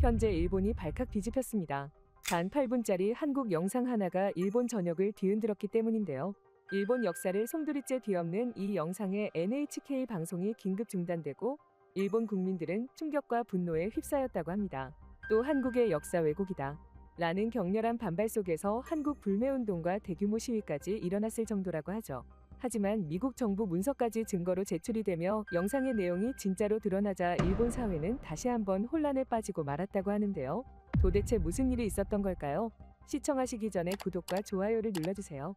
현재 일본이 발칵 뒤집혔습니다. 단 8분짜리 한국 영상 하나가 일본 전역을 뒤흔들었기 때문인데요. 일본 역사를 송두리째 뒤엎는 이 영상의 NHK 방송이 긴급 중단되고 일본 국민들은 충격과 분노에 휩싸였다고 합니다. 또 한국의 역사 왜곡이다 라는 격렬한 반발 속에서 한국 불매운동과 대규모 시위까지 일어났을 정도라고 하죠. 하지만 미국 정부 문서까지 증거로 제출이 되며 영상의 내용이 진짜로 드러나자 일본 사회는 다시 한번 혼란에 빠지고 말았다고 하는데요. 도대체 무슨 일이 있었던 걸까요? 시청하시기 전에 구독과 좋아요를 눌러주세요.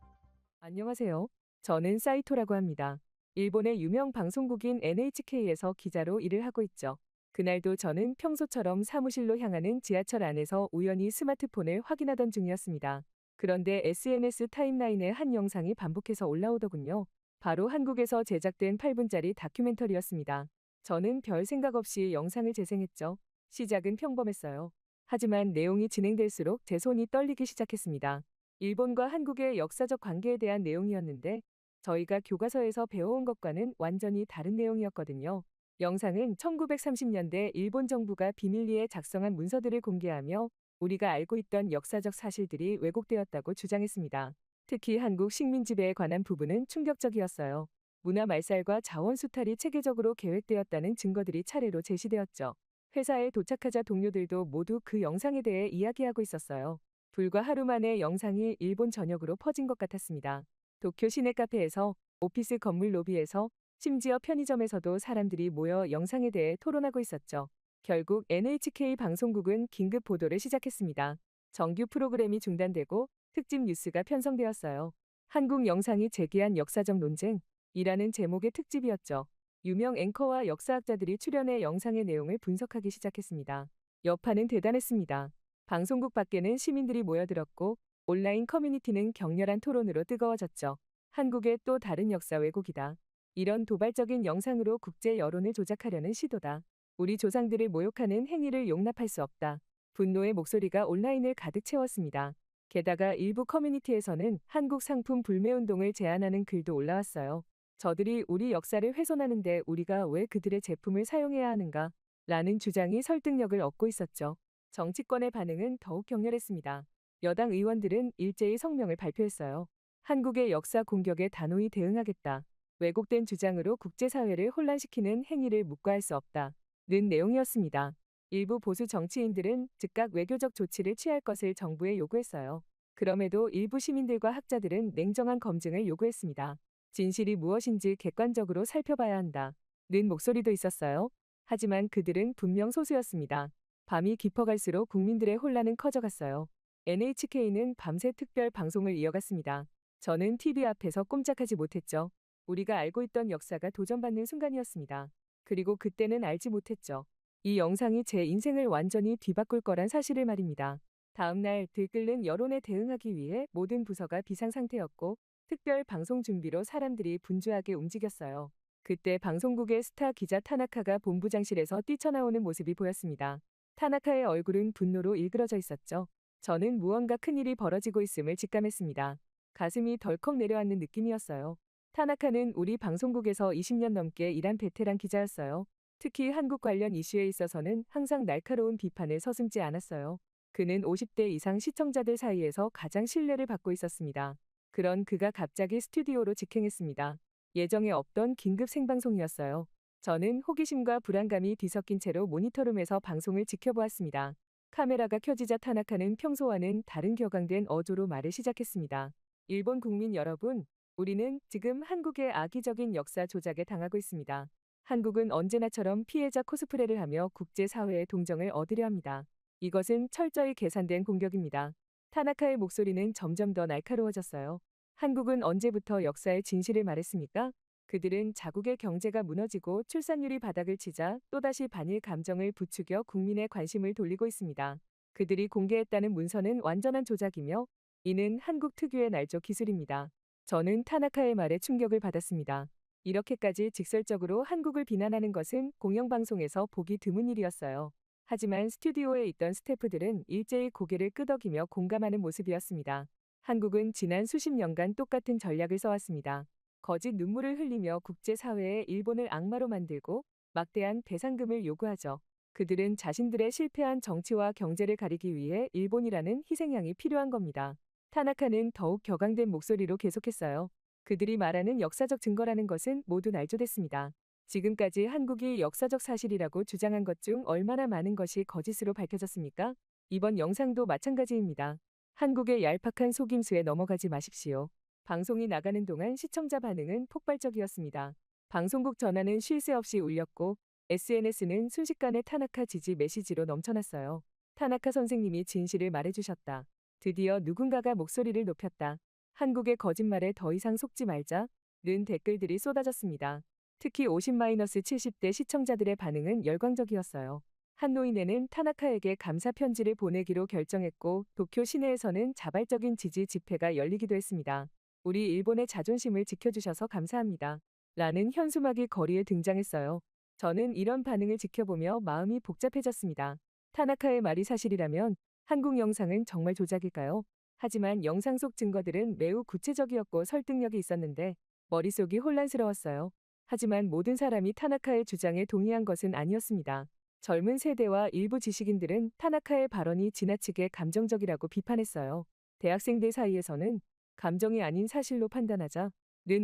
안녕하세요. 저는 사이토라고 합니다. 일본의 유명 방송국인 NHK에서 기자로 일을 하고 있죠. 그날도 저는 평소처럼 사무실로 향하는 지하철 안에서 우연히 스마트폰을 확인하던 중이었습니다. 그런데 SNS 타임라인에 한 영상이 반복해서 올라오더군요. 바로 한국에서 제작된 8분짜리 다큐멘터리였습니다. 저는 별 생각 없이 영상을 재생했죠. 시작은 평범했어요. 하지만 내용이 진행될수록 제 손이 떨리기 시작했습니다. 일본과 한국의 역사적 관계에 대한 내용이었는데 저희가 교과서에서 배워온 것과는 완전히 다른 내용이었거든요. 영상은 1930년대 일본 정부가 비밀리에 작성한 문서들을 공개하며 우리가 알고 있던 역사적 사실들이 왜곡되었다고 주장했습니다. 특히 한국 식민 지배에 관한 부분은 충격적이었어요. 문화 말살과 자원 수탈이 체계적으로 계획되었다는 증거들이 차례로 제시되었죠. 회사에 도착하자 동료들도 모두 그 영상에 대해 이야기하고 있었어요. 불과 하루 만에 영상이 일본 전역으로 퍼진 것 같았습니다. 도쿄 시내 카페에서, 오피스 건물 로비에서, 심지어 편의점에서도 사람들이 모여 영상에 대해 토론하고 있었죠. 결국 NHK 방송국은 긴급 보도를 시작했습니다. 정규 프로그램이 중단되고 특집 뉴스가 편성되었어요. 한국 영상이 제기한 역사적 논쟁이라는 제목의 특집이었죠. 유명 앵커와 역사학자들이 출연해 영상의 내용을 분석하기 시작했습니다. 여파는 대단했습니다. 방송국 밖에는 시민들이 모여들었고 온라인 커뮤니티는 격렬한 토론으로 뜨거워졌죠. 한국의 또 다른 역사 왜곡이다. 이런 도발적인 영상으로 국제 여론을 조작하려는 시도다. 우리 조상들을 모욕하는 행위를 용납할 수 없다. 분노의 목소리가 온라인을 가득 채웠습니다. 게다가 일부 커뮤니티에서는 한국 상품 불매운동을 제안하는 글도 올라왔어요. 저들이 우리 역사를 훼손하는데 우리가 왜 그들의 제품을 사용해야 하는가? 라는 주장이 설득력을 얻고 있었죠. 정치권의 반응은 더욱 격렬했습니다. 여당 의원들은 일제히 성명을 발표했어요. 한국의 역사 공격에 단호히 대응하겠다. 왜곡된 주장으로 국제사회를 혼란시키는 행위를 묵과할 수 없다. 는 내용이었습니다. 일부 보수 정치인들은 즉각 외교적 조치를 취할 것을 정부에 요구했어요. 그럼에도 일부 시민들과 학자들은 냉정한 검증을 요구했습니다. 진실이 무엇인지 객관적으로 살펴봐야 한다. 는 목소리도 있었어요. 하지만 그들은 분명 소수였습니다. 밤이 깊어갈수록 국민들의 혼란은 커져갔어요. NHK는 밤새 특별 방송을 이어갔습니다. 저는 TV 앞에서 꼼짝하지 못했죠. 우리가 알고 있던 역사가 도전받는 순간이었습니다. 그리고 그때는 알지 못했죠. 이 영상이 제 인생을 완전히 뒤바꿀 거란 사실을 말입니다. 다음날 들끓는 여론에 대응하기 위해 모든 부서가 비상 상태였고 특별 방송 준비로 사람들이 분주하게 움직였어요. 그때 방송국의 스타 기자 타나카가 본부장실에서 뛰쳐나오는 모습이 보였습니다. 타나카의 얼굴은 분노로 일그러져 있었죠. 저는 무언가 큰일이 벌어지고 있음을 직감했습니다. 가슴이 덜컥 내려앉는 느낌이었어요. 타나카는 우리 방송국에서 20년 넘게 일한 베테랑 기자였어요. 특히 한국 관련 이슈에 있어서는 항상 날카로운 비판을 서슴지 않았어요. 그는 50대 이상 시청자들 사이에서 가장 신뢰를 받고 있었습니다. 그런 그가 갑자기 스튜디오로 직행했습니다. 예정에 없던 긴급 생방송이었어요. 저는 호기심과 불안감이 뒤섞인 채로 모니터룸에서 방송을 지켜보았습니다. 카메라가 켜지자 타나카는 평소와는 다른 격앙된 어조로 말을 시작했습니다. 일본 국민 여러분, 우리는 지금 한국의 악의적인 역사 조작에 당하고 있습니다. 한국은 언제나처럼 피해자 코스프레를 하며 국제사회의 동정을 얻으려 합니다. 이것은 철저히 계산된 공격입니다. 타나카의 목소리는 점점 더 날카로워졌어요. 한국은 언제부터 역사의 진실을 말했습니까? 그들은 자국의 경제가 무너지고 출산율이 바닥을 치자 또다시 반일 감정을 부추겨 국민의 관심을 돌리고 있습니다. 그들이 공개했다는 문서는 완전한 조작이며 이는 한국 특유의 날조 기술입니다. 저는 타나카의 말에 충격을 받았습니다. 이렇게까지 직설적으로 한국을 비난하는 것은 공영방송에서 보기 드문 일이었어요. 하지만 스튜디오에 있던 스태프들은 일제히 고개를 끄덕이며 공감하는 모습이었습니다. 한국은 지난 수십 년간 똑같은 전략을 써왔습니다. 거짓 눈물을 흘리며 국제사회에 일본을 악마로 만들고 막대한 배상금을 요구하죠. 그들은 자신들의 실패한 정치와 경제를 가리기 위해 일본이라는 희생양이 필요한 겁니다. 타나카는 더욱 격앙된 목소리로 계속했어요. 그들이 말하는 역사적 증거라는 것은 모두 날조됐습니다. 지금까지 한국이 역사적 사실이라고 주장한 것 중 얼마나 많은 것이 거짓으로 밝혀졌습니까? 이번 영상도 마찬가지입니다. 한국의 얄팍한 속임수에 넘어가지 마십시오. 방송이 나가는 동안 시청자 반응은 폭발적이었습니다. 방송국 전화는 쉴 새 없이 울렸고 SNS는 순식간에 타나카 지지 메시지로 넘쳐났어요. 타나카 선생님이 진실을 말해주셨다. 드디어 누군가가 목소리를 높였다. 한국의 거짓말에 더 이상 속지 말자. 는 댓글들이 쏟아졌습니다. 특히 50-70대 시청자들의 반응은 열광적이었어요. 한 노인네는 타나카에게 감사 편지를 보내기로 결정했고 도쿄 시내에서는 자발적인 지지 집회가 열리기도 했습니다. 우리 일본의 자존심을 지켜주셔서 감사합니다. 라는 현수막이 거리에 등장했어요. 저는 이런 반응을 지켜보며 마음이 복잡해졌습니다. 타나카의 말이 사실이라면 한국 영상은 정말 조작일까요? 하지만 영상 속 증거들은 매우 구체적이었고 설득력이 있었는데 머릿속이 혼란스러웠어요. 하지만 모든 사람이 타나카의 주장에 동의한 것은 아니었습니다. 젊은 세대와 일부 지식인들은 타나카의 발언이 지나치게 감정적이라고 비판했어요. 대학생들 사이에서는 감정이 아닌 사실로 판단하자는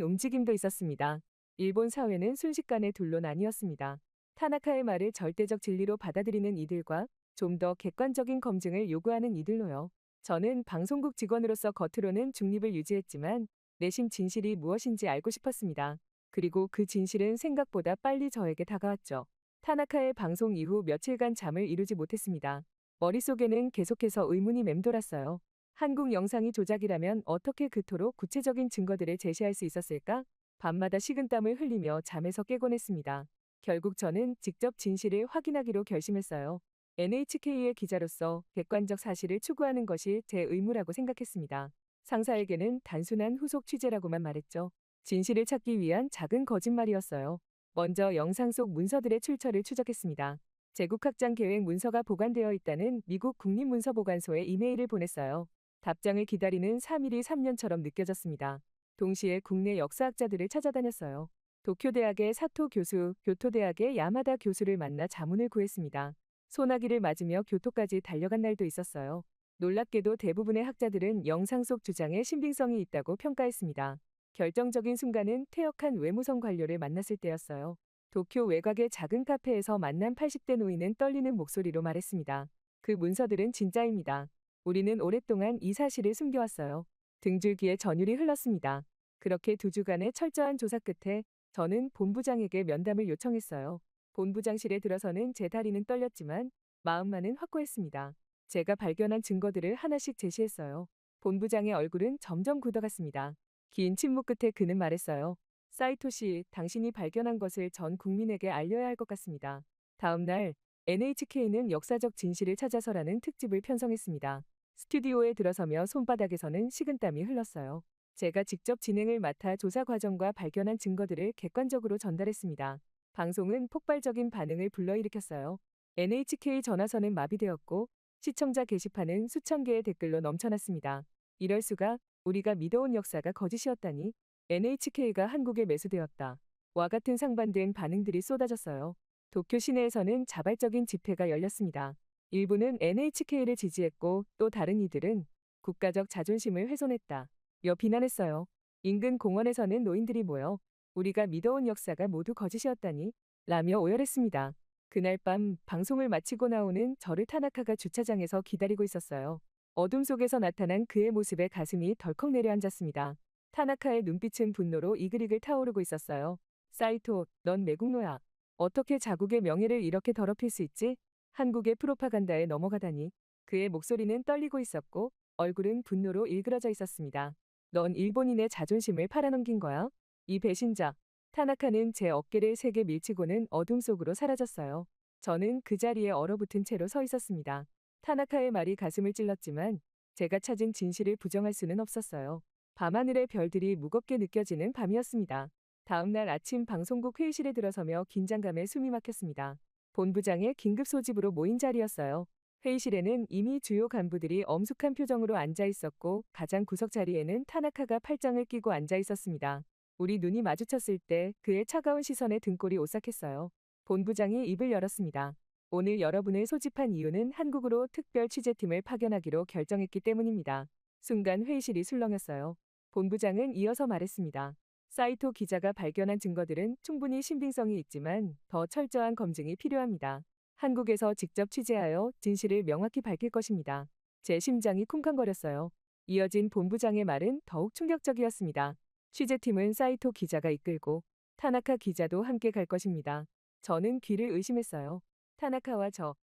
움직임도 있었습니다. 일본 사회는 순식간에 둘로 나뉘었습니다. 타나카의 말을 절대적 진리로 받아들이는 이들과 좀 더 객관적인 검증을 요구하는 이들로요. 저는 방송국 직원으로서 겉으로는 중립을 유지했지만 내심 진실이 무엇인지 알고 싶었습니다. 그리고 그 진실은 생각보다 빨리 저에게 다가왔죠. 타나카의 방송 이후 며칠간 잠을 이루지 못했습니다. 머릿속에는 계속해서 의문이 맴돌았어요. 한국 영상이 조작이라면 어떻게 그토록 구체적인 증거들을 제시할 수 있었을까? 밤마다 식은땀을 흘리며 잠에서 깨곤 했습니다. 결국 저는 직접 진실을 확인하기로 결심했어요. NHK의 기자로서 객관적 사실을 추구하는 것이 제 의무라고 생각했습니다. 상사에게는 단순한 후속 취재라고만 말했죠. 진실을 찾기 위한 작은 거짓말이었어요. 먼저 영상 속 문서들의 출처를 추적했습니다. 제국학장 계획 문서가 보관되어 있다는 미국 국립문서보관소에 이메일을 보냈어요. 답장을 기다리는 3일이 3년처럼 느껴졌습니다. 동시에 국내 역사학자들을 찾아다녔어요. 도쿄대학의 사토 교수, 교토대학의 야마다 교수를 만나 자문을 구했습니다. 소나기를 맞으며 교토까지 달려간 날도 있었어요. 놀랍게도 대부분의 학자들은 영상 속 주장에 신빙성이 있다고 평가했습니다. 결정적인 순간은 퇴역한 외무성 관료를 만났을 때였어요. 도쿄 외곽의 작은 카페에서 만난 80대 노인은 떨리는 목소리로 말했습니다. 그 문서들은 진짜입니다. 우리는 오랫동안 이 사실을 숨겨왔어요. 등줄기에 전율이 흘렀습니다. 그렇게 2주간의 철저한 조사 끝에 저는 본부장에게 면담을 요청했어요. 본부장실에 들어서는 제 다리는 떨렸지만 마음만은 확고했습니다. 제가 발견한 증거들을 하나씩 제시했어요. 본부장의 얼굴은 점점 굳어갔습니다. 긴 침묵 끝에 그는 말했어요. 사이토 씨, 당신이 발견한 것을 전 국민에게 알려야 할 것 같습니다. 다음 날 NHK는 역사적 진실을 찾아서라는 특집을 편성했습니다. 스튜디오에 들어서며 손바닥에서는 식은땀이 흘렀어요. 제가 직접 진행을 맡아 조사 과정과 발견한 증거들을 객관적으로 전달했습니다. 방송은 폭발적인 반응을 불러일으켰어요. NHK 전화선은 마비되었고 시청자 게시판은 수천 개의 댓글로 넘쳐났습니다. 이럴 수가, 우리가 믿어온 역사가 거짓이었다니. NHK가 한국에 매수되었다. 와 같은 상반된 반응들이 쏟아졌어요. 도쿄 시내에서는 자발적인 집회가 열렸습니다. 일부는 NHK를 지지했고 또 다른 이들은 국가적 자존심을 훼손했다. 며 비난했어요. 인근 공원에서는 노인들이 모여 우리가 믿어온 역사가 모두 거짓이었다니 라며 오열했습니다. 그날 밤 방송을 마치고 나오는 저를 타나카가 주차장에서 기다리고 있었어요. 어둠 속에서 나타난 그의 모습에 가슴이 덜컥 내려앉았습니다. 타나카의 눈빛은 분노로 이글이글 타오르고 있었어요. 사이토, 넌 매국노야. 어떻게 자국의 명예를 이렇게 더럽힐 수 있지? 한국의 프로파간다에 넘어가다니. 그의 목소리는 떨리고 있었고 얼굴은 분노로 일그러져 있었습니다. 넌 일본인의 자존심을 팔아넘긴 거야? 이 배신자. 타나카는 제 어깨를 세게 밀치고는 어둠 속으로 사라졌어요. 저는 그 자리에 얼어붙은 채로 서 있었습니다. 타나카의 말이 가슴을 찔렀지만 제가 찾은 진실을 부정할 수는 없었어요. 밤하늘의 별들이 무겁게 느껴지는 밤이었습니다. 다음 날 아침 방송국 회의실에 들어서며 긴장감에 숨이 막혔습니다. 본부장의 긴급 소집으로 모인 자리였어요. 회의실에는 이미 주요 간부들이 엄숙한 표정으로 앉아 있었고 가장 구석 자리에는 타나카가 팔짱을 끼고 앉아 있었습니다. 우리 눈이 마주쳤을 때 그의 차가운 시선에 등골이 오싹했어요. 본부장이 입을 열었습니다. 오늘 여러분을 소집한 이유는 한국으로 특별 취재팀을 파견하기로 결정했기 때문입니다. 순간 회의실이 술렁였어요. 본부장은 이어서 말했습니다. 사이토 기자가 발견한 증거들은 충분히 신빙성이 있지만 더 철저한 검증이 필요합니다. 한국에서 직접 취재하여 진실을 명확히 밝힐 것입니다. 제 심장이 쿵쾅거렸어요. 이어진 본부장의 말은 더욱 충격적이었습니다. 취재팀은 사이토 기자가 이끌고 타나카 기자도 함께 갈 것입니다. 저는 귀를 의심했어요. 타나카와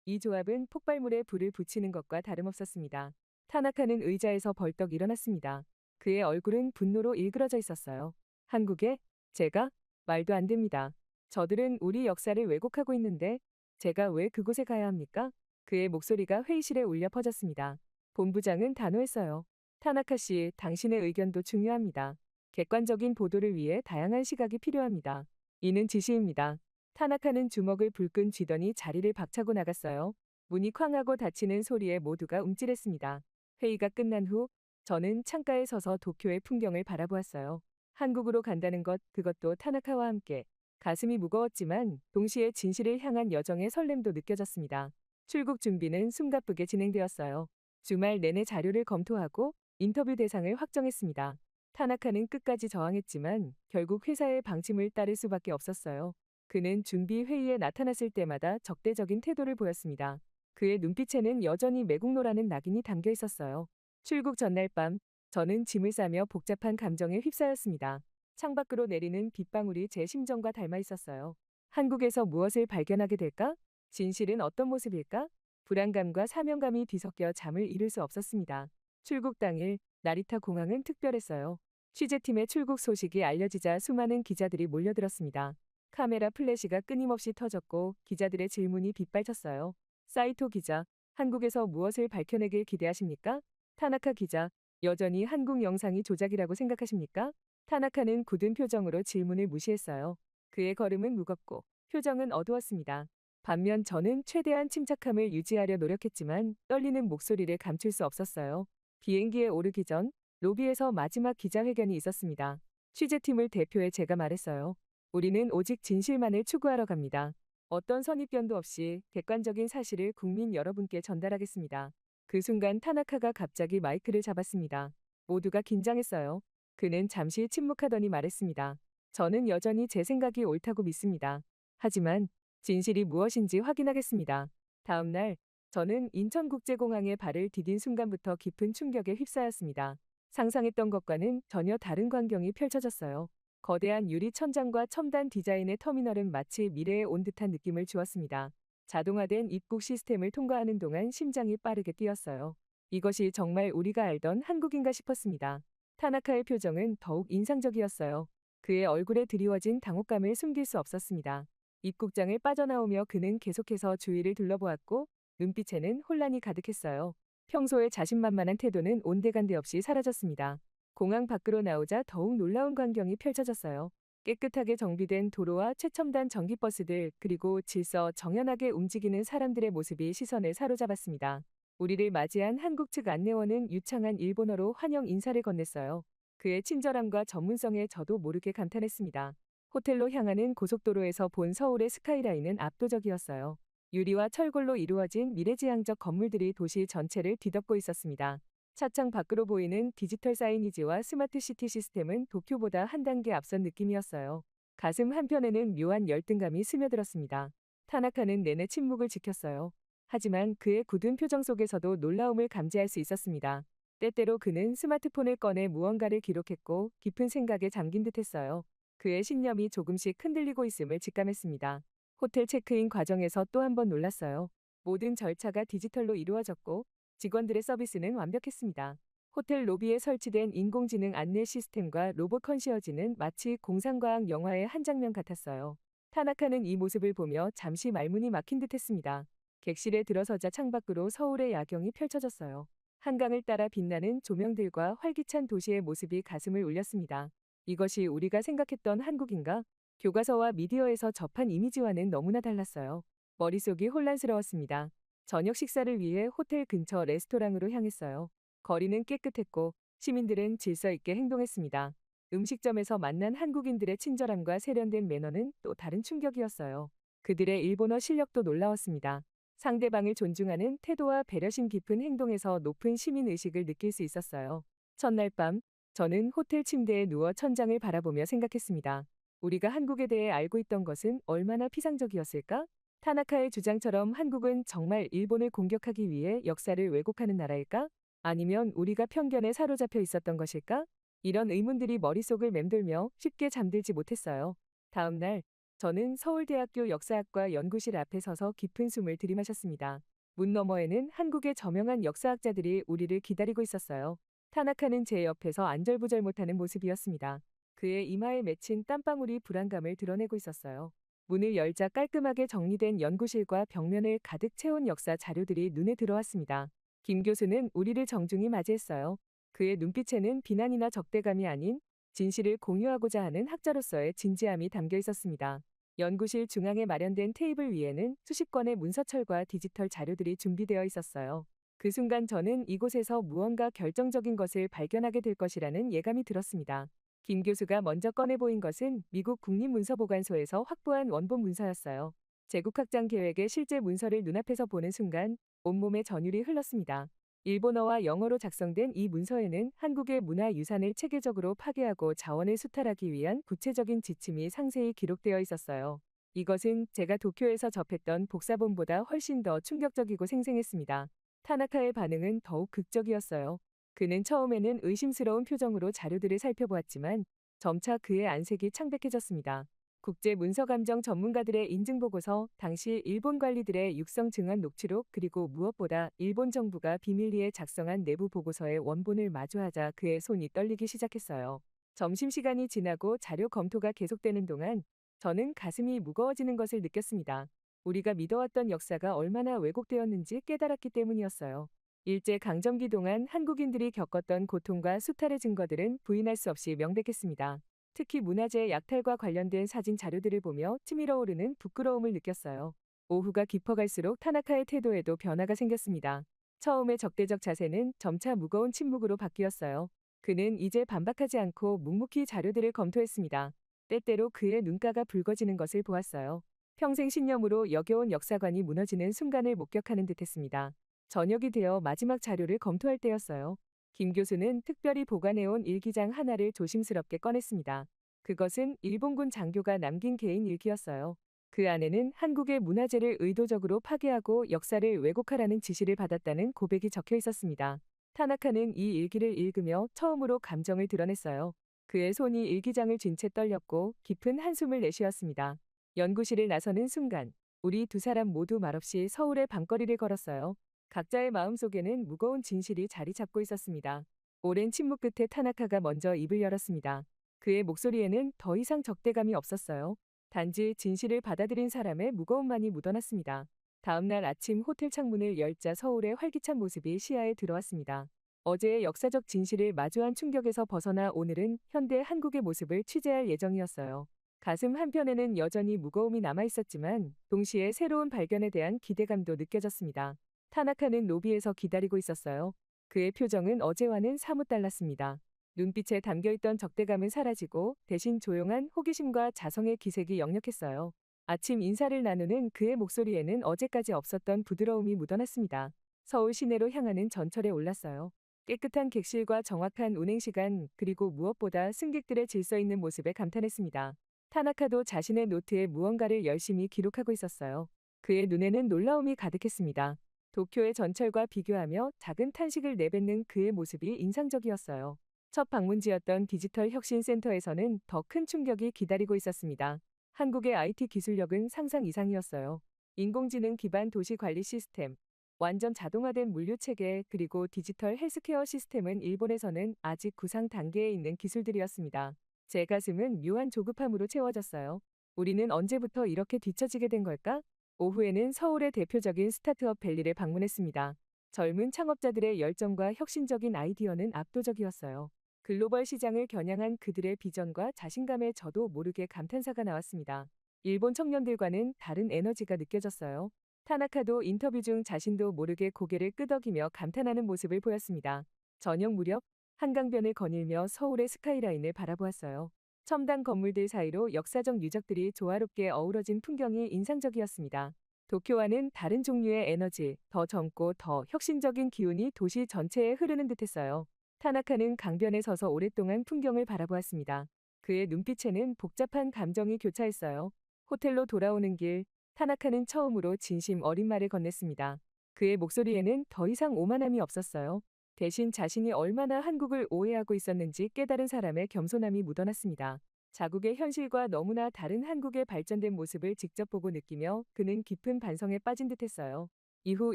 이 조합은 폭발물에 불을 붙이는 것과 다름없었습니다. 타나카는 의자에서 벌떡 일어났습니다. 그의 얼굴은 분노로 일그러져 있었어요. 한국에? 제가? 말도 안 됩니다. 저들은 우리 역사를 왜곡하고 있는데 제가 왜 그곳에 가야 합니까? 그의 목소리가 회의실에 울려 퍼졌습니다. 본부장은 단호했어요. 타나카 씨, 당신의 의견도 중요합니다. 객관적인 보도를 위해 다양한 시각이 필요합니다. 이는 지시입니다. 타나카는 주먹을 불끈 쥐더니 자리를 박차고 나갔어요. 문이 쾅하고 닫히는 소리에 모두가 움찔했습니다. 회의가 끝난 후 저는 창가에 서서 도쿄의 풍경을 바라보았어요. 한국으로 간다는 것, 그것도 타나카와 함께. 가슴이 무거웠지만 동시에 진실을 향한 여정의 설렘도 느껴졌습니다. 출국 준비는 숨가쁘게 진행되었어요. 주말 내내 자료를 검토하고 인터뷰 대상을 확정했습니다. 타나카는 끝까지 저항했지만 결국 회사의 방침을 따를 수밖에 없었어요. 그는 준비 회의에 나타났을 때마다 적대적인 태도를 보였습니다. 그의 눈빛에는 여전히 매국노라는 낙인이 담겨 있었어요. 출국 전날 밤, 저는 짐을 싸며 복잡한 감정에 휩싸였습니다. 창밖으로 내리는 빗방울이 제 심정과 닮아 있었어요. 한국에서 무엇을 발견하게 될까? 진실은 어떤 모습일까? 불안감과 사명감이 뒤섞여 잠을 이룰 수 없었습니다. 출국 당일, 나리타 공항은 특별했어요. 취재팀의 출국 소식이 알려지자 수많은 기자들이 몰려들었습니다. 카메라 플래시가 끊임없이 터졌고 기자들의 질문이 빗발쳤어요. 사이토 기자, 한국에서 무엇을 밝혀내길 기대하십니까? 타나카 기자, 여전히 한국 영상이 조작이라고 생각하십니까? 타나카는 굳은 표정으로 질문을 무시했어요. 그의 걸음은 무겁고 표정은 어두웠습니다. 반면 저는 최대한 침착함을 유지하려 노력했지만 떨리는 목소리를 감출 수 없었어요. 비행기에 오르기 전 로비에서 마지막 기자회견이 있었습니다. 취재팀을 대표해 제가 말했어요. 우리는 오직 진실만을 추구하러 갑니다. 어떤 선입견도 없이 객관적인 사실을 국민 여러분께 전달하겠습니다. 그 순간 타나카가 갑자기 마이크를 잡았습니다. 모두가 긴장했어요. 그는 잠시 침묵하더니 말했습니다. 저는 여전히 제 생각이 옳다고 믿습니다. 하지만 진실이 무엇인지 확인하겠습니다. 다음 날 저는 인천국제공항에 발을 디딘 순간부터 깊은 충격에 휩싸였습니다. 상상했던 것과는 전혀 다른 광경이 펼쳐졌어요. 거대한 유리 천장과 첨단 디자인의 터미널은 마치 미래에 온 듯한 느낌을 주었습니다. 자동화된 입국 시스템을 통과하는 동안 심장이 빠르게 뛰었어요. 이것이 정말 우리가 알던 한국인가 싶었습니다. 타나카의 표정은 더욱 인상적이었어요. 그의 얼굴에 드리워진 당혹감을 숨길 수 없었습니다. 입국장을 빠져나오며 그는 계속해서 주위를 둘러보았고 눈빛에는 혼란이 가득했어요. 평소의 자신만만한 태도는 온데간데 없이 사라졌습니다. 공항 밖으로 나오자 더욱 놀라운 광경이 펼쳐졌어요. 깨끗하게 정비된 도로와 최첨단 전기버스들 그리고 질서 정연하게 움직이는 사람들의 모습이 시선을 사로잡았습니다. 우리를 맞이한 한국 측 안내원은 유창한 일본어로 환영 인사를 건넸어요. 그의 친절함과 전문성에 저도 모르게 감탄했습니다. 호텔로 향하는 고속도로에서 본 서울의 스카이라인은 압도적이었어요. 유리와 철골로 이루어진 미래지향적 건물들이 도시 전체를 뒤덮고 있었습니다. 차창 밖으로 보이는 디지털 사이니지와 스마트 시티 시스템은 도쿄보다 한 단계 앞선 느낌이었어요. 가슴 한편에는 묘한 열등감이 스며들었습니다. 타나카는 내내 침묵을 지켰어요. 하지만 그의 굳은 표정 속에서도 놀라움을 감지할 수 있었습니다. 때때로 그는 스마트폰을 꺼내 무언가를 기록했고 깊은 생각에 잠긴 듯했어요. 그의 신념이 조금씩 흔들리고 있음을 직감했습니다. 호텔 체크인 과정에서 또 한 번 놀랐어요. 모든 절차가 디지털로 이루어졌고 직원들의 서비스는 완벽했습니다. 호텔 로비에 설치된 인공지능 안내 시스템과 로봇 컨시어지는 마치 공상과학 영화의 한 장면 같았어요. 타나카는 이 모습을 보며 잠시 말문이 막힌 듯했습니다. 객실에 들어서자 창밖으로 서울의 야경이 펼쳐졌어요. 한강을 따라 빛나는 조명들과 활기찬 도시의 모습이 가슴을 울렸습니다. 이것이 우리가 생각했던 한국인가? 교과서와 미디어에서 접한 이미지와는 너무나 달랐어요. 머릿속이 혼란스러웠습니다. 저녁 식사를 위해 호텔 근처 레스토랑으로 향했어요. 거리는 깨끗했고 시민들은 질서 있게 행동했습니다. 음식점에서 만난 한국인들의 친절함과 세련된 매너는 또 다른 충격이었어요. 그들의 일본어 실력도 놀라웠습니다. 상대방을 존중하는 태도와 배려심 깊은 행동에서 높은 시민의식을 느낄 수 있었어요. 첫날 밤, 저는 호텔 침대에 누워 천장을 바라보며 생각했습니다. 우리가 한국에 대해 알고 있던 것은 얼마나 피상적이었을까? 타나카의 주장처럼 한국은 정말 일본을 공격하기 위해 역사를 왜곡하는 나라일까? 아니면 우리가 편견에 사로잡혀 있었던 것일까? 이런 의문들이 머릿속을 맴돌며 쉽게 잠들지 못했어요. 다음 날, 저는 서울대학교 역사학과 연구실 앞에 서서 깊은 숨을 들이마셨습니다. 문 너머에는 한국의 저명한 역사학자들이 우리를 기다리고 있었어요. 타나카는 제 옆에서 안절부절 못하는 모습이었습니다. 그의 이마에 맺힌 땀방울이 불안감을 드러내고 있었어요. 문을 열자 깔끔하게 정리된 연구실과 벽면을 가득 채운 역사 자료들이 눈에 들어왔습니다. 김 교수는 우리를 정중히 맞이했어요. 그의 눈빛에는 비난이나 적대감이 아닌 진실을 공유하고자 하는 학자로서의 진지함이 담겨 있었습니다. 연구실 중앙에 마련된 테이블 위에는 수십 건의 문서철과 디지털 자료들이 준비되어 있었어요. 그 순간 저는 이곳에서 무언가 결정적인 것을 발견하게 될 것이라는 예감이 들었습니다. 김 교수가 먼저 꺼내 보인 것은 미국 국립문서보관소에서 확보한 원본 문서였어요. 제국학장 계획의 실제 문서를 눈앞에서 보는 순간 온몸에 전율이 흘렀습니다. 일본어와 영어로 작성된 이 문서에는 한국의 문화유산을 체계적으로 파괴하고 자원을 수탈하기 위한 구체적인 지침이 상세히 기록되어 있었어요. 이것은 제가 도쿄에서 접했던 복사본보다 훨씬 더 충격적이고 생생했습니다. 타나카의 반응은 더욱 극적이었어요. 그는 처음에는 의심스러운 표정으로 자료들을 살펴보았지만 점차 그의 안색이 창백해졌습니다. 국제문서감정 전문가들의 인증보고서, 당시 일본 관리들의 육성 증언 녹취록, 그리고 무엇보다 일본 정부가 비밀리에 작성한 내부 보고서의 원본을 마주하자 그의 손이 떨리기 시작했어요. 점심시간이 지나고 자료 검토가 계속되는 동안 저는 가슴이 무거워지는 것을 느꼈습니다. 우리가 믿어왔던 역사가 얼마나 왜곡되었는지 깨달았기 때문이었어요. 일제강점기 동안 한국인들이 겪었던 고통과 수탈의 증거들은 부인할 수 없이 명백했습니다. 특히 문화재 약탈과 관련된 사진 자료들을 보며 치밀어 오르는 부끄러움을 느꼈어요. 오후가 깊어갈수록 타나카의 태도에도 변화가 생겼습니다. 처음의 적대적 자세는 점차 무거운 침묵으로 바뀌었어요. 그는 이제 반박하지 않고 묵묵히 자료들을 검토했습니다. 때때로 그의 눈가가 붉어지는 것을 보았어요. 평생 신념으로 여겨온 역사관이 무너지는 순간을 목격하는 듯했습니다. 저녁이 되어 마지막 자료를 검토할 때였어요. 김 교수는 특별히 보관해온 일기장 하나를 조심스럽게 꺼냈습니다. 그것은 일본군 장교가 남긴 개인 일기였어요. 그 안에는 한국의 문화재를 의도적으로 파괴하고 역사를 왜곡하라는 지시를 받았다는 고백이 적혀 있었습니다. 타나카는 이 일기를 읽으며 처음으로 감정을 드러냈어요. 그의 손이 일기장을 쥔 채 떨렸고 깊은 한숨을 내쉬었습니다. 연구실을 나서는 순간 우리 두 사람 모두 말없이 서울의 밤거리를 걸었어요. 각자의 마음속에는 무거운 진실이 자리 잡고 있었습니다. 오랜 침묵 끝에 타나카가 먼저 입을 열었습니다. 그의 목소리에는 더 이상 적대감이 없었어요. 단지 진실을 받아들인 사람의 무거움만이 묻어났습니다. 다음 날 아침 호텔 창문을 열자 서울의 활기찬 모습이 시야에 들어왔습니다. 어제의 역사적 진실을 마주한 충격에서 벗어나 오늘은 현대 한국의 모습을 취재할 예정이었어요. 가슴 한편에는 여전히 무거움이 남아있었지만 동시에 새로운 발견에 대한 기대감도 느껴졌습니다. 타나카는 로비에서 기다리고 있었어요. 그의 표정은 어제와는 사뭇 달랐습니다. 눈빛에 담겨있던 적대감은 사라지고 대신 조용한 호기심과 자성의 기색이 역력했어요. 아침 인사를 나누는 그의 목소리에는 어제까지 없었던 부드러움이 묻어났습니다. 서울 시내로 향하는 전철에 올랐어요. 깨끗한 객실과 정확한 운행시간, 그리고 무엇보다 승객들의 질서 있는 모습에 감탄했습니다. 타나카도 자신의 노트에 무언가를 열심히 기록하고 있었어요. 그의 눈에는 놀라움이 가득했습니다. 도쿄의 전철과 비교하며 작은 탄식을 내뱉는 그의 모습이 인상적이었어요. 첫 방문지였던 디지털 혁신센터에서는 더 큰 충격이 기다리고 있었습니다. 한국의 IT 기술력은 상상 이상이었어요. 인공지능 기반 도시 관리 시스템, 완전 자동화된 물류체계, 그리고 디지털 헬스케어 시스템은 일본에서는 아직 구상 단계에 있는 기술들이었습니다. 제 가슴은 묘한 조급함으로 채워졌어요. 우리는 언제부터 이렇게 뒤처지게 된 걸까? 오후에는 서울의 대표적인 스타트업 밸리를 방문했습니다. 젊은 창업자들의 열정과 혁신적인 아이디어는 압도적이었어요. 글로벌 시장을 겨냥한 그들의 비전과 자신감에 저도 모르게 감탄사가 나왔습니다. 일본 청년들과는 다른 에너지가 느껴졌어요. 타나카도 인터뷰 중 자신도 모르게 고개를 끄덕이며 감탄하는 모습을 보였습니다. 저녁 무렵 한강변을 거닐며 서울의 스카이라인을 바라보았어요. 첨단 건물들 사이로 역사적 유적들이 조화롭게 어우러진 풍경이 인상적이었습니다. 도쿄와는 다른 종류의 에너지, 더 젊고 더 혁신적인 기운이 도시 전체에 흐르는 듯했어요. 타나카는 강변에 서서 오랫동안 풍경을 바라보았습니다. 그의 눈빛에는 복잡한 감정이 교차했어요. 호텔로 돌아오는 길, 타나카는 처음으로 진심 어린 말을 건넸습니다. 그의 목소리에는 더 이상 오만함이 없었어요. 대신 자신이 얼마나 한국을 오해하고 있었는지 깨달은 사람의 겸손함이 묻어났습니다. 자국의 현실과 너무나 다른 한국의 발전된 모습을 직접 보고 느끼며 그는 깊은 반성에 빠진 듯했어요. 이후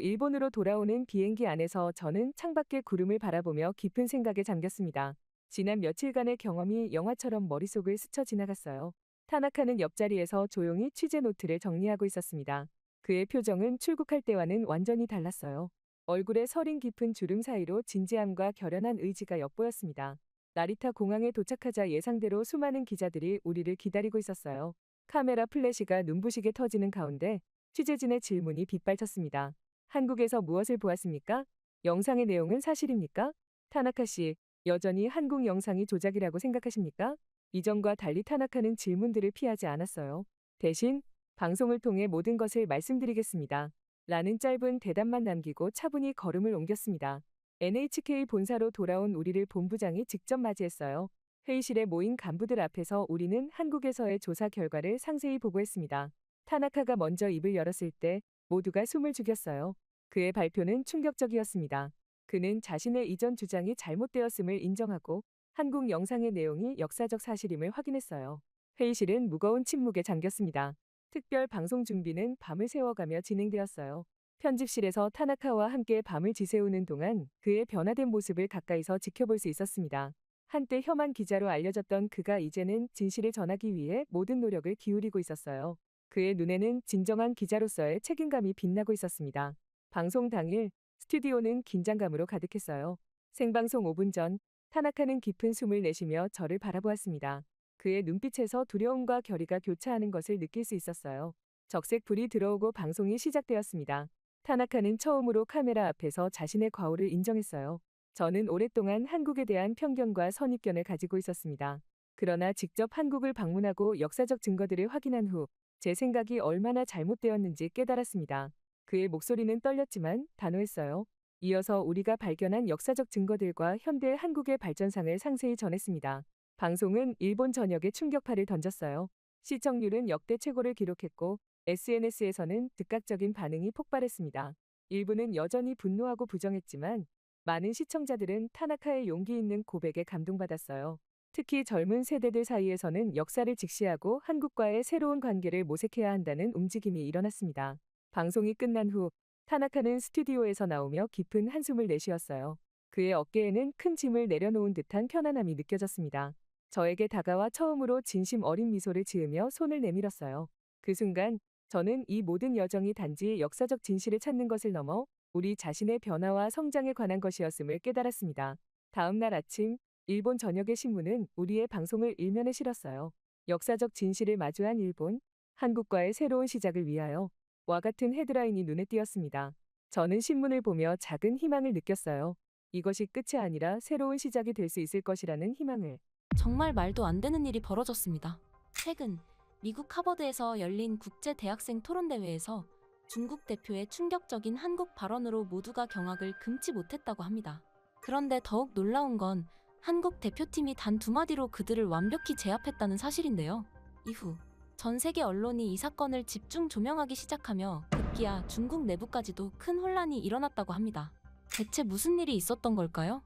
일본으로 돌아오는 비행기 안에서 저는 창밖의 구름을 바라보며 깊은 생각에 잠겼습니다. 지난 며칠간의 경험이 영화처럼 머릿속을 스쳐 지나갔어요. 타나카는 옆자리에서 조용히 취재 노트를 정리하고 있었습니다. 그의 표정은 출국할 때와는 완전히 달랐어요. 얼굴에 서린 깊은 주름 사이로 진지함과 결연한 의지가 엿보였습니다. 나리타 공항에 도착하자 예상대로 수많은 기자들이 우리를 기다리고 있었어요. 카메라 플래시가 눈부시게 터지는 가운데 취재진의 질문이 빗발쳤습니다. 한국에서 무엇을 보았습니까? 영상의 내용은 사실입니까? 타나카 씨, 여전히 한국 영상이 조작이라고 생각하십니까? 이전과 달리 타나카는 질문들을 피하지 않았어요. 대신 방송을 통해 모든 것을 말씀드리겠습니다. 라는 짧은 대답만 남기고 차분히 걸음을 옮겼습니다. NHK 본사로 돌아온 우리를 본부장이 직접 맞이했어요. 회의실에 모인 간부들 앞에서 우리는 한국에서의 조사 결과를 상세히 보고했습니다. 타나카가 먼저 입을 열었을 때 모두가 숨을 죽였어요. 그의 발표는 충격적이었습니다. 그는 자신의 이전 주장이 잘못되었음을 인정하고 한국 영상의 내용이 역사적 사실임을 확인했어요. 회의실은 무거운 침묵에 잠겼습니다. 특별 방송 준비는 밤을 새워가며 진행되었어요. 편집실에서 타나카와 함께 밤을 지새우는 동안 그의 변화된 모습을 가까이서 지켜볼 수 있었습니다. 한때 혐한 기자로 알려졌던 그가 이제는 진실을 전하기 위해 모든 노력을 기울이고 있었어요. 그의 눈에는 진정한 기자로서의 책임감이 빛나고 있었습니다. 방송 당일 스튜디오는 긴장감으로 가득했어요. 생방송 5분 전 타나카는 깊은 숨을 내쉬며 저를 바라보았습니다. 그의 눈빛에서 두려움과 결의가 교차하는 것을 느낄 수 있었어요. 적색 불이 들어오고 방송이 시작되었습니다. 타나카는 처음으로 카메라 앞에서 자신의 과오를 인정했어요. 저는 오랫동안 한국에 대한 편견과 선입견을 가지고 있었습니다. 그러나 직접 한국을 방문하고 역사적 증거들을 확인한 후 제 생각이 얼마나 잘못되었는지 깨달았습니다. 그의 목소리는 떨렸지만 단호했어요. 이어서 우리가 발견한 역사적 증거들과 현대 한국의 발전상을 상세히 전했습니다. 방송은 일본 전역에 충격파를 던졌어요. 시청률은 역대 최고를 기록했고 SNS에서는 즉각적인 반응이 폭발했습니다. 일부는 여전히 분노하고 부정했지만 많은 시청자들은 타나카의 용기 있는 고백에 감동받았어요. 특히 젊은 세대들 사이에서는 역사를 직시하고 한국과의 새로운 관계를 모색해야 한다는 움직임이 일어났습니다. 방송이 끝난 후 타나카는 스튜디오에서 나오며 깊은 한숨을 내쉬었어요. 그의 어깨에는 큰 짐을 내려놓은 듯한 편안함이 느껴졌습니다. 저에게 다가와 처음으로 진심 어린 미소를 지으며 손을 내밀었어요. 그 순간 저는 이 모든 여정이 단지 역사적 진실을 찾는 것을 넘어 우리 자신의 변화와 성장에 관한 것이었음을 깨달았습니다. 다음 날 아침 일본 전역의 신문은 우리의 방송을 일면에 실었어요. 역사적 진실을 마주한 일본, 한국과의 새로운 시작을 위하여 와 같은 헤드라인이 눈에 띄었습니다. 저는 신문을 보며 작은 희망을 느꼈어요. 이것이 끝이 아니라 새로운 시작이 될 수 있을 것이라는 희망을. 정말 말도 안 되는 일이 벌어졌습니다. 최근 미국 하버드에서 열린 국제 대학생 토론대회에서 중국 대표의 충격적인 한국 발언으로 모두가 경악을 금치 못했다고 합니다. 그런데 더욱 놀라운 건 한국 대표팀이 단 두 마디로 그들을 완벽히 제압했다는 사실인데요. 이후 전 세계 언론이 이 사건을 집중 조명하기 시작하며 급기야 중국 내부까지도 큰 혼란이 일어났다고 합니다. 대체 무슨 일이 있었던 걸까요?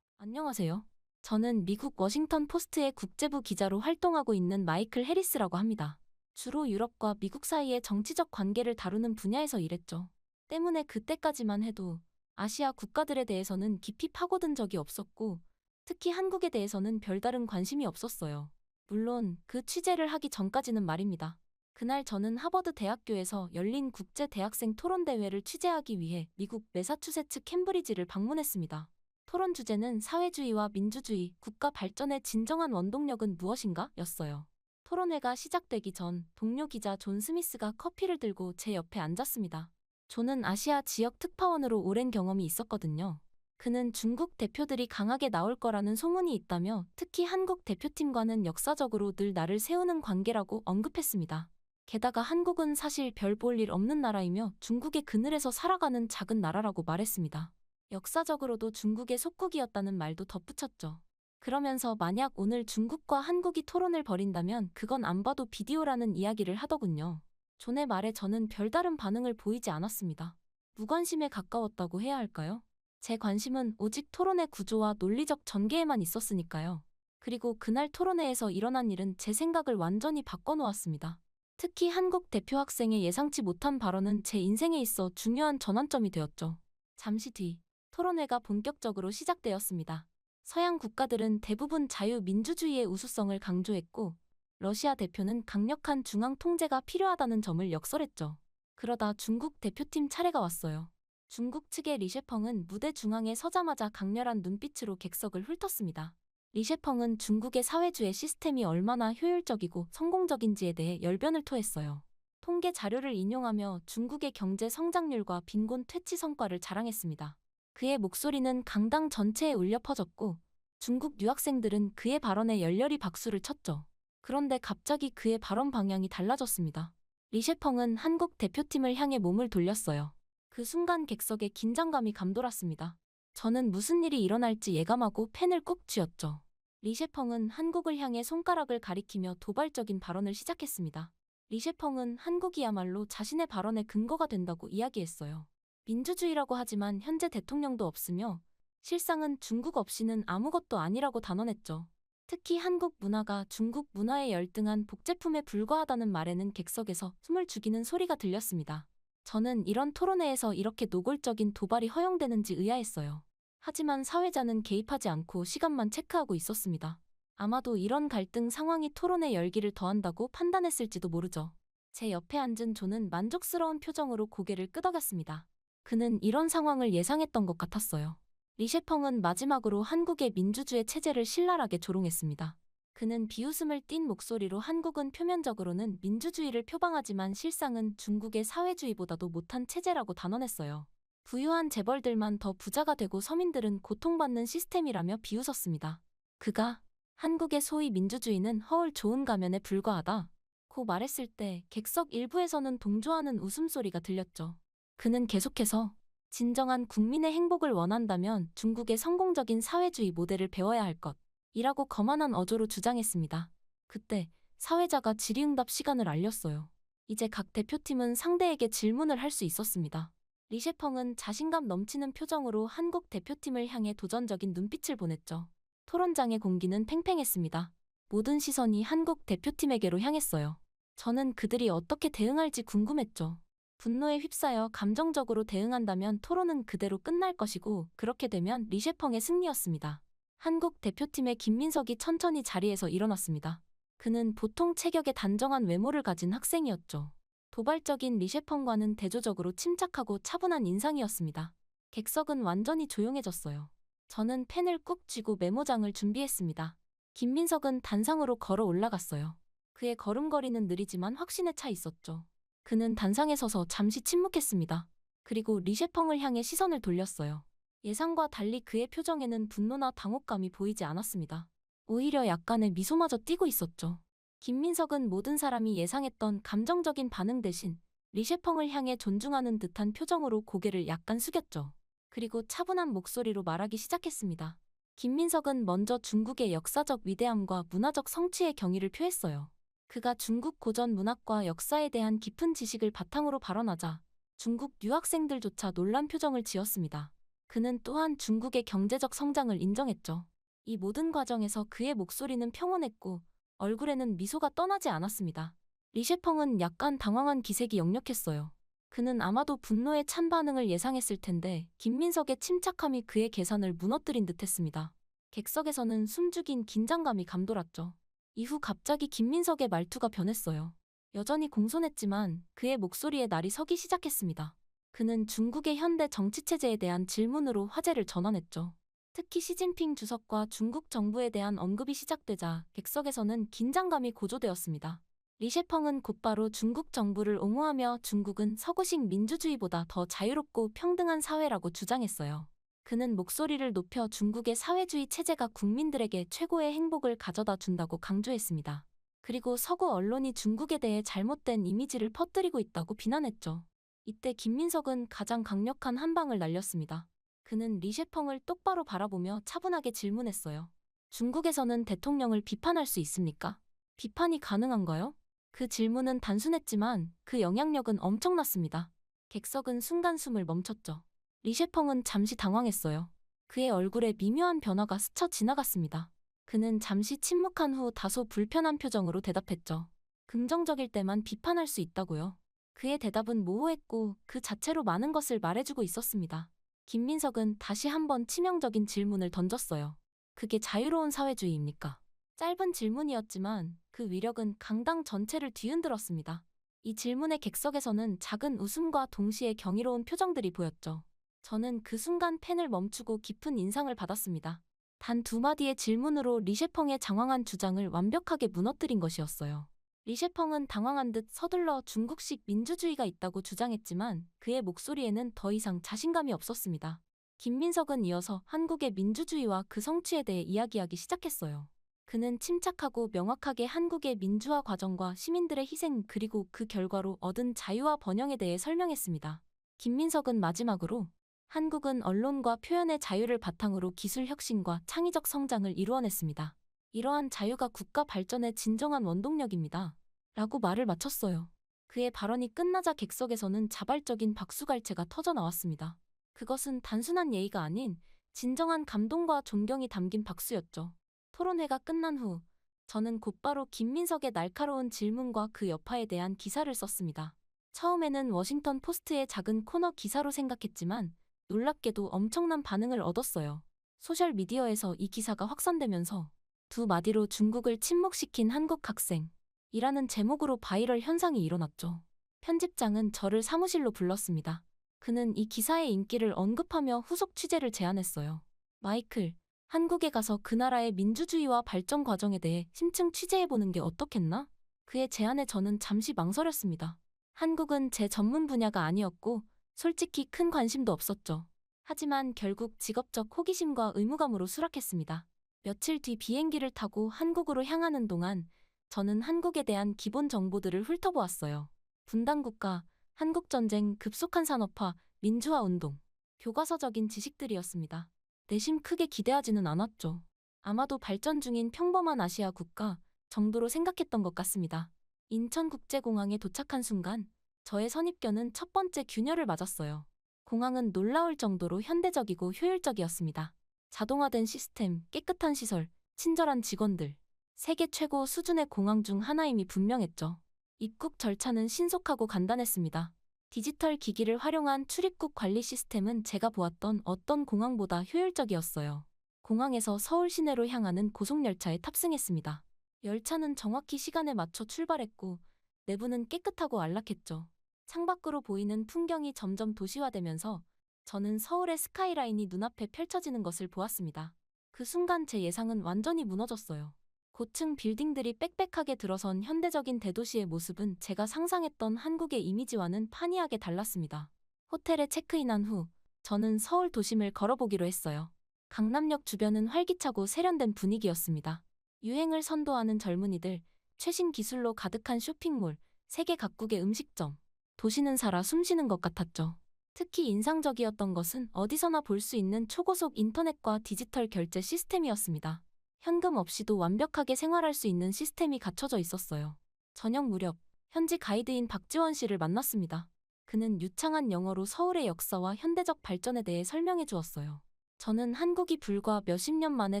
안녕하세요. 저는 미국 워싱턴 포스트의 국제부 기자로 활동하고 있는 마이클 해리스라고 합니다. 주로 유럽과 미국 사이의 정치적 관계를 다루는 분야에서 일했죠. 때문에 그때까지만 해도 아시아 국가들에 대해서는 깊이 파고든 적이 없었고 특히 한국에 대해서는 별다른 관심이 없었어요. 물론 그 취재를 하기 전까지는 말입니다. 그날 저는 하버드 대학교에서 열린 국제 대학생 토론대회를 취재하기 위해 미국 매사추세츠 캠브리지를 방문했습니다. 토론 주제는 사회주의와 민주주의, 국가 발전의 진정한 원동력은 무엇인가? 였어요. 토론회가 시작되기 전 동료 기자 존 스미스가 커피를 들고 제 옆에 앉았습니다. 존은 아시아 지역 특파원으로 오랜 경험이 있었거든요. 그는 중국 대표들이 강하게 나올 거라는 소문이 있다며 특히 한국 대표팀과는 역사적으로 늘 나를 세우는 관계라고 언급했습니다. 게다가 한국은 사실 별 볼 일 없는 나라이며 중국의 그늘에서 살아가는 작은 나라라고 말했습니다. 역사적으로도 중국의 속국이었다는 말도 덧붙였죠. 그러면서 만약 오늘 중국과 한국이 토론을 벌인다면 그건 안 봐도 비디오라는 이야기를 하더군요. 존의 말에 저는 별다른 반응을 보이지 않았습니다. 무관심에 가까웠다고 해야 할까요? 제 관심은 오직 토론의 구조와 논리적 전개에만 있었으니까요. 그리고 그날 토론회에서 일어난 일은 제 생각을 완전히 바꿔놓았습니다. 특히 한국 대표 학생의 예상치 못한 발언은 제 인생에 있어 중요한 전환점이 되었죠. 잠시 뒤 토론회가 본격적으로 시작되었습니다. 서양 국가들은 대부분 자유민주주의의 우수성을 강조했고 러시아 대표는 강력한 중앙 통제가 필요하다는 점을 역설했죠. 그러다 중국 대표팀 차례가 왔어요. 중국 측의 리셰펑은 무대 중앙에 서자마자 강렬한 눈빛으로 객석을 훑었습니다. 리셰펑은 중국의 사회주의 시스템이 얼마나 효율적이고 성공적인지에 대해 열변을 토했어요. 통계 자료를 인용하며 중국의 경제 성장률과 빈곤 퇴치 성과를 자랑했습니다. 그의 목소리는 강당 전체에 울려 퍼졌고 중국 유학생들은 그의 발언에 열렬히 박수를 쳤죠. 그런데 갑자기 그의 발언 방향이 달라졌습니다. 리셰펑은 한국 대표팀을 향해 몸을 돌렸어요. 그 순간 객석에 긴장감이 감돌았습니다. 저는 무슨 일이 일어날지 예감하고 펜을 꾹 쥐었죠. 리셰펑은 한국을 향해 손가락을 가리키며 도발적인 발언을 시작했습니다. 리셰펑은 한국이야말로 자신의 발언의 근거가 된다고 이야기했어요. 민주주의라고 하지만 현재 대통령도 없으며 실상은 중국 없이는 아무것도 아니라고 단언했죠. 특히 한국 문화가 중국 문화에 열등한 복제품에 불과하다는 말에는 객석에서 숨을 죽이는 소리가 들렸습니다. 저는 이런 토론회에서 이렇게 노골적인 도발이 허용되는지 의아했어요. 하지만 사회자는 개입하지 않고 시간만 체크하고 있었습니다. 아마도 이런 갈등 상황이 토론의 열기를 더한다고 판단했을지도 모르죠. 제 옆에 앉은 존은 만족스러운 표정으로 고개를 끄덕였습니다. 그는 이런 상황을 예상했던 것 같았어요. 리셰펑은 마지막으로 한국의 민주주의 체제를 신랄하게 조롱했습니다. 그는 비웃음을 띤 목소리로 한국은 표면적으로는 민주주의를 표방하지만 실상은 중국의 사회주의보다도 못한 체제라고 단언했어요. 부유한 재벌들만 더 부자가 되고 서민들은 고통받는 시스템이라며 비웃었습니다. 그가 한국의 소위 민주주의는 허울 좋은 가면에 불과하다 고 말했을 때 객석 일부에서는 동조하는 웃음소리가 들렸죠. 그는 계속해서 진정한 국민의 행복을 원한다면 중국의 성공적인 사회주의 모델을 배워야 할 것이라고 거만한 어조로 주장했습니다. 그때 사회자가 질의응답 시간을 알렸어요. 이제 각 대표팀은 상대에게 질문을 할 수 있었습니다. 리셰펑은 자신감 넘치는 표정으로 한국 대표팀을 향해 도전적인 눈빛을 보냈죠. 토론장의 공기는 팽팽했습니다. 모든 시선이 한국 대표팀에게로 향했어요. 저는 그들이 어떻게 대응할지 궁금했죠. 분노에 휩싸여 감정적으로 대응한다면 토론은 그대로 끝날 것이고 그렇게 되면 리셰펑의 승리였습니다. 한국 대표팀의 김민석이 천천히 자리에서 일어났습니다. 그는 보통 체격의 단정한 외모를 가진 학생이었죠. 도발적인 리셰펑과는 대조적으로 침착하고 차분한 인상이었습니다. 객석은 완전히 조용해졌어요. 저는 펜을 꾹 쥐고 메모장을 준비했습니다. 김민석은 단상으로 걸어 올라갔어요. 그의 걸음걸이는 느리지만 확신에 차 있었죠. 그는 단상에 서서 잠시 침묵했습니다. 그리고 리셰펑을 향해 시선을 돌렸어요. 예상과 달리 그의 표정에는 분노나 당혹감이 보이지 않았습니다. 오히려 약간의 미소마저 띄고 있었죠. 김민석은 모든 사람이 예상했던 감정적인 반응 대신 리셰펑을 향해 존중하는 듯한 표정으로 고개를 약간 숙였죠. 그리고 차분한 목소리로 말하기 시작했습니다. 김민석은 먼저 중국의 역사적 위대함과 문화적 성취의 경의를 표했어요. 그가 중국 고전 문학과 역사에 대한 깊은 지식을 바탕으로 발언하자 중국 유학생들조차 놀란 표정을 지었습니다. 그는 또한 중국의 경제적 성장을 인정했죠. 이 모든 과정에서 그의 목소리는 평온했고 얼굴에는 미소가 떠나지 않았습니다. 리셰펑은 약간 당황한 기색이 역력했어요. 그는 아마도 분노에 찬 반응을 예상했을 텐데 김민석의 침착함이 그의 계산을 무너뜨린 듯했습니다. 객석에서는 숨죽인 긴장감이 감돌았죠. 이후 갑자기 김민석의 말투가 변했어요. 여전히 공손했지만 그의 목소리에 날이 서기 시작했습니다. 그는 중국의 현대 정치체제에 대한 질문으로 화제를 전환했죠. 특히 시진핑 주석과 중국 정부에 대한 언급이 시작되자 객석에서는 긴장감이 고조되었습니다. 리셰펑은 곧바로 중국 정부를 옹호하며 중국은 서구식 민주주의보다 더 자유롭고 평등한 사회라고 주장했어요. 그는 목소리를 높여 중국의 사회주의 체제가 국민들에게 최고의 행복을 가져다 준다고 강조했습니다. 그리고 서구 언론이 중국에 대해 잘못된 이미지를 퍼뜨리고 있다고 비난했죠. 이때 김민석은 가장 강력한 한 방을 날렸습니다. 그는 리셰펑을 똑바로 바라보며 차분하게 질문했어요. 중국에서는 대통령을 비판할 수 있습니까? 비판이 가능한가요? 그 질문은 단순했지만 그 영향력은 엄청났습니다. 객석은 순간 숨을 멈췄죠. 리셰펑은 잠시 당황했어요. 그의 얼굴에 미묘한 변화가 스쳐 지나갔습니다. 그는 잠시 침묵한 후 다소 불편한 표정으로 대답했죠. 긍정적일 때만 비판할 수 있다고요. 그의 대답은 모호했고 그 자체로 많은 것을 말해주고 있었습니다. 김민석은 다시 한번 치명적인 질문을 던졌어요. 그게 자유로운 사회주의입니까? 짧은 질문이었지만 그 위력은 강당 전체를 뒤흔들었습니다. 이 질문의 객석에서는 작은 웃음과 동시에 경이로운 표정들이 보였죠. 저는 그 순간 펜을 멈추고 깊은 인상을 받았습니다. 단 두 마디의 질문으로 리셰펑의 장황한 주장을 완벽하게 무너뜨린 것이었어요. 리셰펑은 당황한 듯 서둘러 중국식 민주주의가 있다고 주장했지만 그의 목소리에는 더 이상 자신감이 없었습니다. 김민석은 이어서 한국의 민주주의와 그 성취에 대해 이야기하기 시작했어요. 그는 침착하고 명확하게 한국의 민주화 과정과 시민들의 희생 그리고 그 결과로 얻은 자유와 번영에 대해 설명했습니다. 김민석은 마지막으로 한국은 언론과 표현의 자유를 바탕으로 기술 혁신과 창의적 성장을 이루어냈습니다. 이러한 자유가 국가 발전의 진정한 원동력입니다. 라고 말을 마쳤어요. 그의 발언이 끝나자 객석에서는 자발적인 박수갈채가 터져 나왔습니다. 그것은 단순한 예의가 아닌 진정한 감동과 존경이 담긴 박수였죠. 토론회가 끝난 후 저는 곧바로 김민석의 날카로운 질문과 그 여파에 대한 기사를 썼습니다. 처음에는 워싱턴 포스트의 작은 코너 기사로 생각했지만 놀랍게도 엄청난 반응을 얻었어요. 소셜미디어에서 이 기사가 확산되면서 두 마디로 중국을 침묵시킨 한국 학생이라는 제목으로 바이럴 현상이 일어났죠. 편집장은 저를 사무실로 불렀습니다. 그는 이 기사의 인기를 언급하며 후속 취재를 제안했어요. 마이클, 한국에 가서 그 나라의 민주주의와 발전 과정에 대해 심층 취재해보는 게 어떻겠나? 그의 제안에 저는 잠시 망설였습니다. 한국은 제 전문 분야가 아니었고 솔직히 큰 관심도 없었죠. 하지만 결국 직업적 호기심과 의무감으로 수락했습니다. 며칠 뒤 비행기를 타고 한국으로 향하는 동안 저는 한국에 대한 기본 정보들을 훑어보았어요. 분단국가, 한국전쟁, 급속한 산업화, 민주화 운동, 교과서적인 지식들이었습니다. 내심 크게 기대하지는 않았죠. 아마도 발전 중인 평범한 아시아 국가 정도로 생각했던 것 같습니다. 인천국제공항에 도착한 순간 저의 선입견은 첫 번째 균열을 맞았어요. 공항은 놀라울 정도로 현대적이고 효율적이었습니다. 자동화된 시스템, 깨끗한 시설, 친절한 직원들. 세계 최고 수준의 공항 중 하나임이 분명했죠. 입국 절차는 신속하고 간단했습니다. 디지털 기기를 활용한 출입국 관리 시스템은 제가 보았던 어떤 공항보다 효율적이었어요. 공항에서 서울 시내로 향하는 고속열차에 탑승했습니다. 열차는 정확히 시간에 맞춰 출발했고 내부는 깨끗하고 안락했죠. 창밖으로 보이는 풍경이 점점 도시화되면서 저는 서울의 스카이라인이 눈앞에 펼쳐지는 것을 보았습니다. 그 순간 제 예상은 완전히 무너졌어요. 고층 빌딩들이 빽빽하게 들어선 현대적인 대도시의 모습은 제가 상상했던 한국의 이미지와는 판이하게 달랐습니다. 호텔에 체크인한 후 저는 서울 도심을 걸어보기로 했어요. 강남역 주변은 활기차고 세련된 분위기였습니다. 유행을 선도하는 젊은이들, 최신 기술로 가득한 쇼핑몰, 세계 각국의 음식점. 도시는 살아 숨쉬는 것 같았죠. 특히 인상적이었던 것은 어디서나 볼 수 있는 초고속 인터넷과 디지털 결제 시스템이었습니다. 현금 없이도 완벽하게 생활할 수 있는 시스템이 갖춰져 있었어요. 저녁 무렵 현지 가이드인 박지원 씨를 만났습니다. 그는 유창한 영어로 서울의 역사와 현대적 발전에 대해 설명해 주었어요. 저는 한국이 불과 몇십 년 만에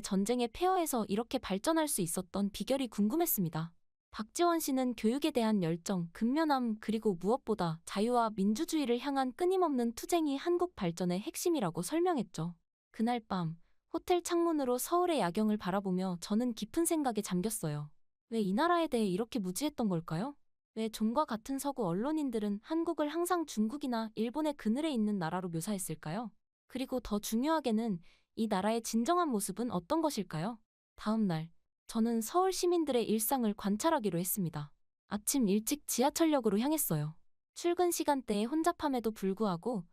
전쟁의 폐허에서 이렇게 발전할 수 있었던 비결이 궁금했습니다. 박지원 씨는 교육에 대한 열정, 근면함 그리고 무엇보다 자유와 민주주의를 향한 끊임없는 투쟁이 한국 발전의 핵심이라고 설명했죠. 그날 밤 호텔 창문으로 서울의 야경을 바라보며 저는 깊은 생각에 잠겼어요. 왜 이 나라에 대해 이렇게 무지했던 걸까요? 왜 좀과 같은 서구 언론인들은 한국을 항상 중국이나 일본의 그늘에 있는 나라로 묘사했을까요? 그리고 더 중요하게는 이 나라의 진정한 모습은 어떤 것일까요? 다음 날 저는 서울 시민들의 일상을 관찰하기로 했습니다. 아침 일찍 지하철역으로 향했어요. 출근 시간대에 혼잡함에도 불구하고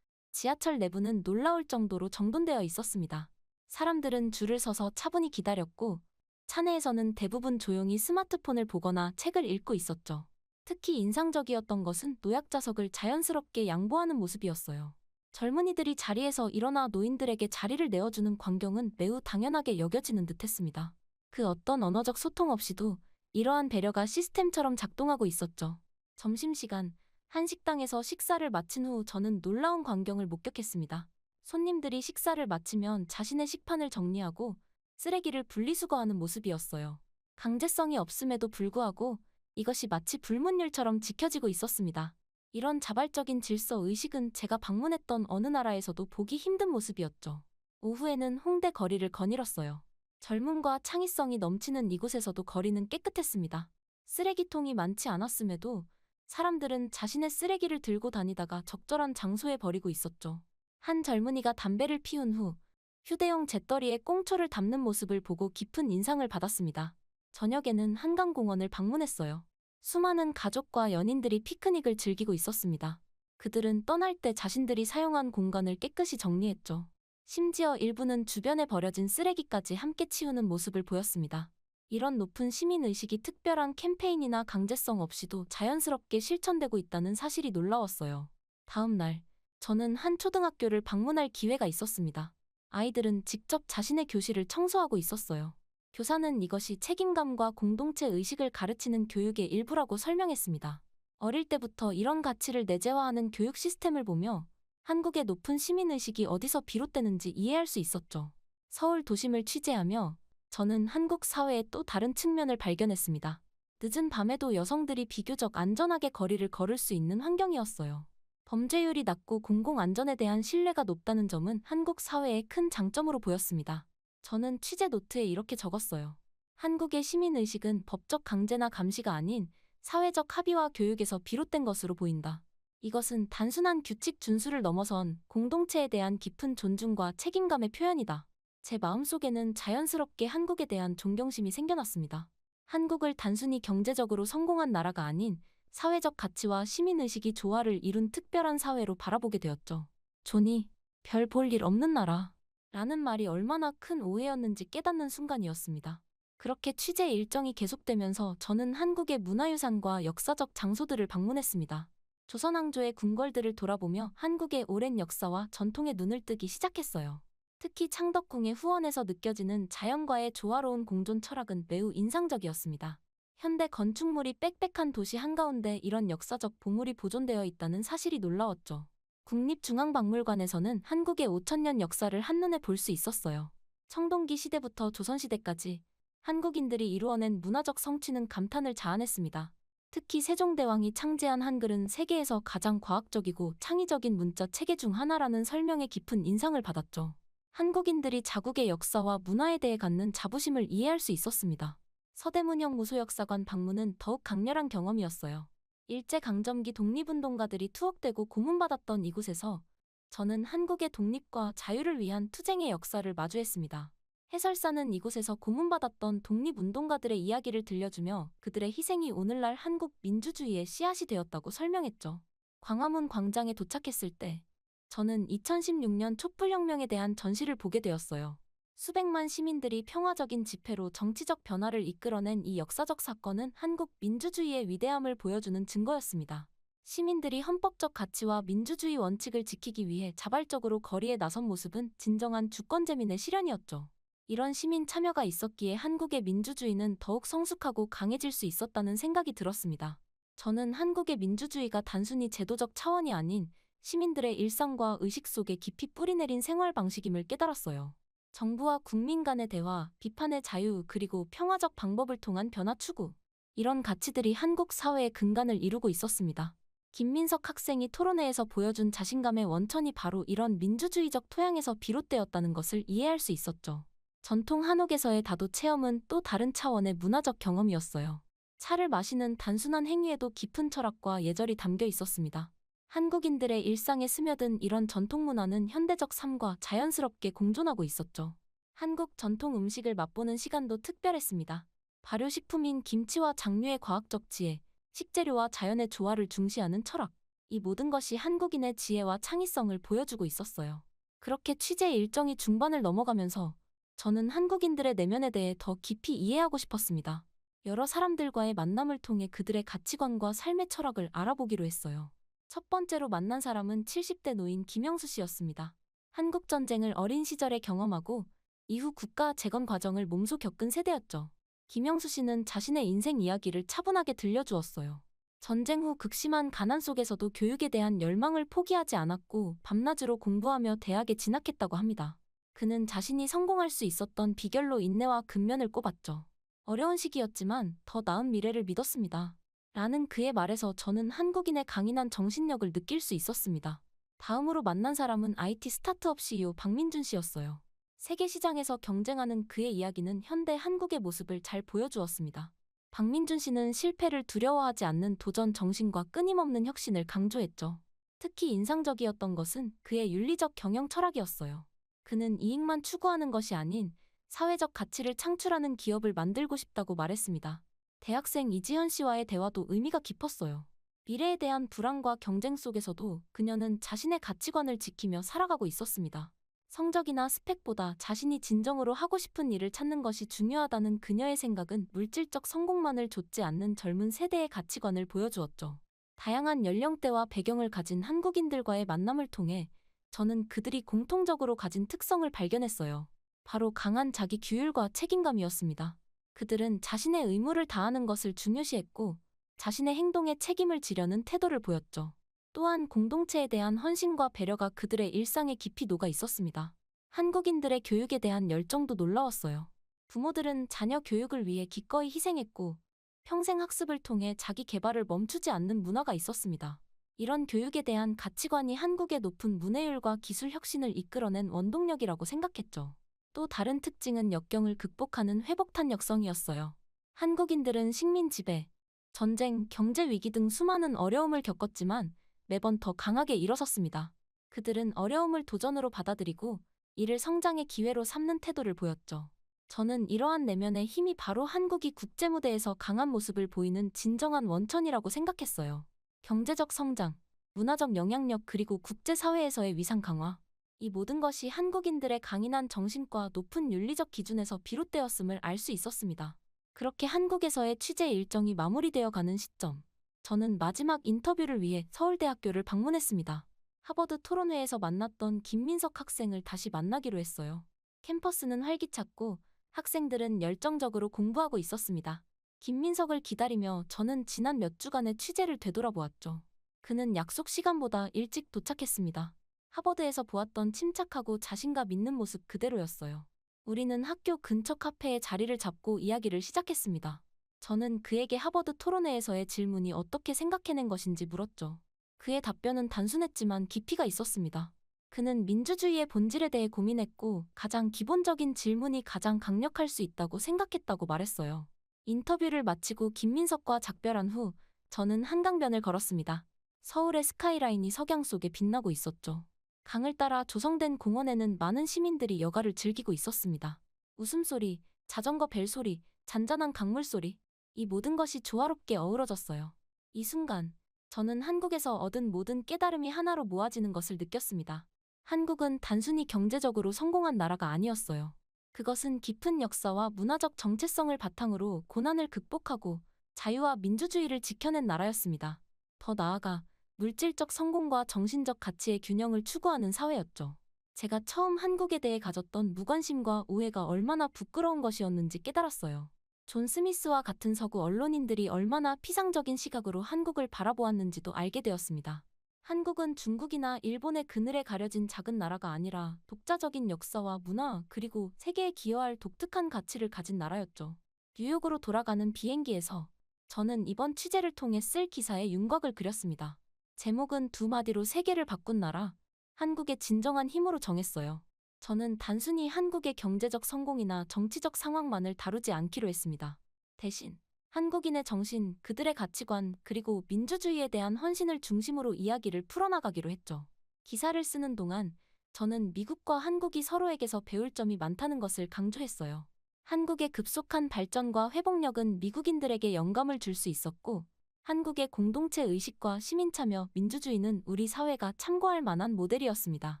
지하철 내부는 놀라울 정도로 정돈되어 있었습니다. 사람들은 줄을 서서 차분히 기다렸고 차 내에서는 대부분 조용히 스마트폰을 보거나 책을 읽고 있었죠. 특히 인상적이었던 것은 노약자석을 자연스럽게 양보하는 모습이었어요. 젊은이들이 자리에서 일어나 노인들에게 자리를 내어주는 광경은 매우 당연하게 여겨지는 듯했습니다. 그 어떤 언어적 소통 없이도 이러한 배려가 시스템처럼 작동하고 있었죠. 점심시간, 한 식당에서 식사를 마친 후 저는 놀라운 광경을 목격했습니다. 손님들이 식사를 마치면 자신의 식판을 정리하고 쓰레기를 분리수거하는 모습이었어요. 강제성이 없음에도 불구하고 이것이 마치 불문율처럼 지켜지고 있었습니다. 이런 자발적인 질서 의식은 제가 방문했던 어느 나라에서도 보기 힘든 모습이었죠. 오후에는 홍대 거리를 거닐었어요. 젊음과 창의성이 넘치는 이곳에서도 거리는 깨끗했습니다. 쓰레기통이 많지 않았음에도 사람들은 자신의 쓰레기를 들고 다니다가 적절한 장소에 버리고 있었죠. 한 젊은이가 담배를 피운 후 휴대용 재떨이에 꽁초를 담는 모습을 보고 깊은 인상을 받았습니다. 저녁에는 한강공원을 방문했어요. 수많은 가족과 연인들이 피크닉을 즐기고 있었습니다. 그들은 떠날 때 자신들이 사용한 공간을 깨끗이 정리했죠. 심지어 일부는 주변에 버려진 쓰레기까지 함께 치우는 모습을 보였습니다. 이런 높은 시민의식이 특별한 캠페인이나 강제성 없이도 자연스럽게 실천되고 있다는 사실이 놀라웠어요. 다음 날, 저는 한 초등학교를 방문할 기회가 있었습니다. 아이들은 직접 자신의 교실을 청소하고 있었어요. 교사는 이것이 책임감과 공동체 의식을 가르치는 교육의 일부라고 설명했습니다. 어릴 때부터 이런 가치를 내재화하는 교육 시스템을 보며 한국의 높은 시민의식이 어디서 비롯되는지 이해할 수 있었죠. 서울 도심을 취재하며 저는 한국 사회의 또 다른 측면을 발견했습니다. 늦은 밤에도 여성들이 비교적 안전하게 거리를 걸을 수 있는 환경이었어요. 범죄율이 낮고 공공안전에 대한 신뢰가 높다는 점은 한국 사회의 큰 장점으로 보였습니다. 저는 취재 노트에 이렇게 적었어요. 한국의 시민의식은 법적 강제나 감시가 아닌 사회적 합의와 교육에서 비롯된 것으로 보인다. 이것은 단순한 규칙 준수를 넘어선 공동체에 대한 깊은 존중과 책임감의 표현이다. 제 마음속에는 자연스럽게 한국에 대한 존경심이 생겨났습니다. 한국을 단순히 경제적으로 성공한 나라가 아닌 사회적 가치와 시민의식이 조화를 이룬 특별한 사회로 바라보게 되었죠. 존이 별 볼 일 없는 나라 라는 말이 얼마나 큰 오해였는지 깨닫는 순간이었습니다. 그렇게 취재 일정이 계속되면서 저는 한국의 문화유산과 역사적 장소들을 방문했습니다. 조선왕조의 궁궐들을 돌아보며 한국의 오랜 역사와 전통에 눈을 뜨기 시작했어요. 특히 창덕궁의 후원에서 느껴지는 자연과의 조화로운 공존 철학은 매우 인상적이었습니다. 현대 건축물이 빽빽한 도시 한가운데 이런 역사적 보물이 보존되어 있다는 사실이 놀라웠죠. 국립중앙박물관에서는 한국의 5,000년 역사를 한눈에 볼 수 있었어요. 청동기 시대부터 조선시대까지 한국인들이 이루어낸 문화적 성취는 감탄을 자아냈습니다. 특히 세종대왕이 창제한 한글은 세계에서 가장 과학적이고 창의적인 문자 체계 중 하나라는 설명에 깊은 인상을 받았죠. 한국인들이 자국의 역사와 문화에 대해 갖는 자부심을 이해할 수 있었습니다. 서대문형 무소역사관 방문은 더욱 강렬한 경험이었어요. 일제강점기 독립운동가들이 투옥되고 고문받았던 이곳에서 저는 한국의 독립과 자유를 위한 투쟁의 역사를 마주했습니다. 해설사는 이곳에서 고문받았던 독립운동가들의 이야기를 들려주며 그들의 희생이 오늘날 한국 민주주의의 씨앗이 되었다고 설명했죠. 광화문 광장에 도착했을 때 저는 2016년 촛불혁명에 대한 전시를 보게 되었어요. 수백만 시민들이 평화적인 집회로 정치적 변화를 이끌어낸 이 역사적 사건은 한국 민주주의의 위대함을 보여주는 증거였습니다. 시민들이 헌법적 가치와 민주주의 원칙을 지키기 위해 자발적으로 거리에 나선 모습은 진정한 주권재민의 실현이었죠. 이런 시민 참여가 있었기에 한국의 민주주의는 더욱 성숙하고 강해질 수 있었다는 생각이 들었습니다. 저는 한국의 민주주의가 단순히 제도적 차원이 아닌 시민들의 일상과 의식 속에 깊이 뿌리내린 생활 방식임을 깨달았어요. 정부와 국민 간의 대화, 비판의 자유, 그리고 평화적 방법을 통한 변화 추구. 이런 가치들이 한국 사회의 근간을 이루고 있었습니다. 김민석 학생이 토론회에서 보여준 자신감의 원천이 바로 이런 민주주의적 토양에서 비롯되었다는 것을 이해할 수 있었죠. 전통 한옥에서의 다도 체험은 또 다른 차원의 문화적 경험이었어요. 차를 마시는 단순한 행위에도 깊은 철학과 예절이 담겨 있었습니다. 한국인들의 일상에 스며든 이런 전통 문화는 현대적 삶과 자연스럽게 공존하고 있었죠. 한국 전통 음식을 맛보는 시간도 특별했습니다. 발효식품인 김치와 장류의 과학적 지혜, 식재료와 자연의 조화를 중시하는 철학. 이 모든 것이 한국인의 지혜와 창의성을 보여주고 있었어요. 그렇게 취재 일정이 중반을 넘어가면서 저는 한국인들의 내면에 대해 더 깊이 이해하고 싶었습니다. 여러 사람들과의 만남을 통해 그들의 가치관과 삶의 철학을 알아보기로 했어요. 첫 번째로 만난 사람은 70대 노인 김영수 씨였습니다. 한국전쟁을 어린 시절에 경험하고 이후 국가 재건 과정을 몸소 겪은 세대였죠. 김영수 씨는 자신의 인생 이야기를 차분하게 들려주었어요. 전쟁 후 극심한 가난 속에서도 교육에 대한 열망을 포기하지 않았고 밤낮으로 공부하며 대학에 진학했다고 합니다. 그는 자신이 성공할 수 있었던 비결로 인내와 근면을 꼽았죠. 어려운 시기였지만 더 나은 미래를 믿었습니다. 라는 그의 말에서 저는 한국인의 강인한 정신력을 느낄 수 있었습니다. 다음으로 만난 사람은 IT 스타트업 CEO 박민준 씨였어요. 세계 시장에서 경쟁하는 그의 이야기는 현대 한국의 모습을 잘 보여주었습니다. 박민준 씨는 실패를 두려워하지 않는 도전 정신과 끊임없는 혁신을 강조했죠. 특히 인상적이었던 것은 그의 윤리적 경영 철학이었어요. 그는 이익만 추구하는 것이 아닌 사회적 가치를 창출하는 기업을 만들고 싶다고 말했습니다. 대학생 이지현 씨와의 대화도 의미가 깊었어요. 미래에 대한 불안과 경쟁 속에서도 그녀는 자신의 가치관을 지키며 살아가고 있었습니다. 성적이나 스펙보다 자신이 진정으로 하고 싶은 일을 찾는 것이 중요하다는 그녀의 생각은 물질적 성공만을 좇지 않는 젊은 세대의 가치관을 보여주었죠. 다양한 연령대와 배경을 가진 한국인들과의 만남을 통해 저는 그들이 공통적으로 가진 특성을 발견했어요. 바로 강한 자기 규율과 책임감이었습니다. 그들은 자신의 의무를 다하는 것을 중요시했고 자신의 행동에 책임을 지려는 태도를 보였죠. 또한 공동체에 대한 헌신과 배려가 그들의 일상에 깊이 녹아 있었습니다. 한국인들의 교육에 대한 열정도 놀라웠어요. 부모들은 자녀 교육을 위해 기꺼이 희생했고 평생 학습을 통해 자기 개발을 멈추지 않는 문화가 있었습니다. 이런 교육에 대한 가치관이 한국의 높은 문해율과 기술 혁신을 이끌어낸 원동력이라고 생각했죠. 또 다른 특징은 역경을 극복하는 회복탄력성이었어요. 한국인들은 식민 지배, 전쟁, 경제 위기 등 수많은 어려움을 겪었지만 매번 더 강하게 일어섰습니다. 그들은 어려움을 도전으로 받아들이고 이를 성장의 기회로 삼는 태도를 보였죠. 저는 이러한 내면의 힘이 바로 한국이 국제무대에서 강한 모습을 보이는 진정한 원천이라고 생각했어요. 경제적 성장, 문화적 영향력 그리고 국제사회에서의 위상 강화. 이 모든 것이 한국인들의 강인한 정신과 높은 윤리적 기준에서 비롯되었음을 알 수 있었습니다. 그렇게 한국에서의 취재 일정이 마무리되어 가는 시점. 저는 마지막 인터뷰를 위해 서울대학교를 방문했습니다. 하버드 토론회에서 만났던 김민석 학생을 다시 만나기로 했어요. 캠퍼스는 활기찼고 학생들은 열정적으로 공부하고 있었습니다. 김민석을 기다리며 저는 지난 몇 주간의 취재를 되돌아보았죠. 그는 약속 시간보다 일찍 도착했습니다. 하버드에서 보았던 침착하고 자신감 있는 모습 그대로였어요. 우리는 학교 근처 카페에 자리를 잡고 이야기를 시작했습니다. 저는 그에게 하버드 토론회에서의 질문이 어떻게 생각해낸 것인지 물었죠. 그의 답변은 단순했지만 깊이가 있었습니다. 그는 민주주의의 본질에 대해 고민했고 가장 기본적인 질문이 가장 강력할 수 있다고 생각했다고 말했어요. 인터뷰를 마치고 김민석과 작별한 후 저는 한강변을 걸었습니다. 서울의 스카이라인이 석양 속에 빛나고 있었죠. 강을 따라 조성된 공원에는 많은 시민들이 여가를 즐기고 있었습니다. 웃음소리, 자전거 벨소리, 잔잔한 강물소리. 이 모든 것이 조화롭게 어우러졌어요. 이 순간, 저는 한국에서 얻은 모든 깨달음이 하나로 모아지는 것을 느꼈습니다. 한국은 단순히 경제적으로 성공한 나라가 아니었어요. 그것은 깊은 역사와 문화적 정체성을 바탕으로 고난을 극복하고 자유와 민주주의를 지켜낸 나라였습니다. 더 나아가 물질적 성공과 정신적 가치의 균형을 추구하는 사회였죠. 제가 처음 한국에 대해 가졌던 무관심과 오해가 얼마나 부끄러운 것이었는지 깨달았어요. 존 스미스와 같은 서구 언론인들이 얼마나 피상적인 시각으로 한국을 바라보았는지도 알게 되었습니다. 한국은 중국이나 일본의 그늘에 가려진 작은 나라가 아니라 독자적인 역사와 문화 그리고 세계에 기여할 독특한 가치를 가진 나라였죠. 뉴욕으로 돌아가는 비행기에서 저는 이번 취재를 통해 쓸 기사에 윤곽을 그렸습니다. 제목은 두 마디로 세계를 바꾼 나라, 한국의 진정한 힘으로 정했어요. 저는 단순히 한국의 경제적 성공이나 정치적 상황만을 다루지 않기로 했습니다. 대신 한국인의 정신, 그들의 가치관, 그리고 민주주의에 대한 헌신을 중심으로 이야기를 풀어나가기로 했죠. 기사를 쓰는 동안 저는 미국과 한국이 서로에게서 배울 점이 많다는 것을 강조했어요. 한국의 급속한 발전과 회복력은 미국인들에게 영감을 줄 수 있었고, 한국의 공동체 의식과 시민 참여, 민주주의는 우리 사회가 참고할 만한 모델이었습니다.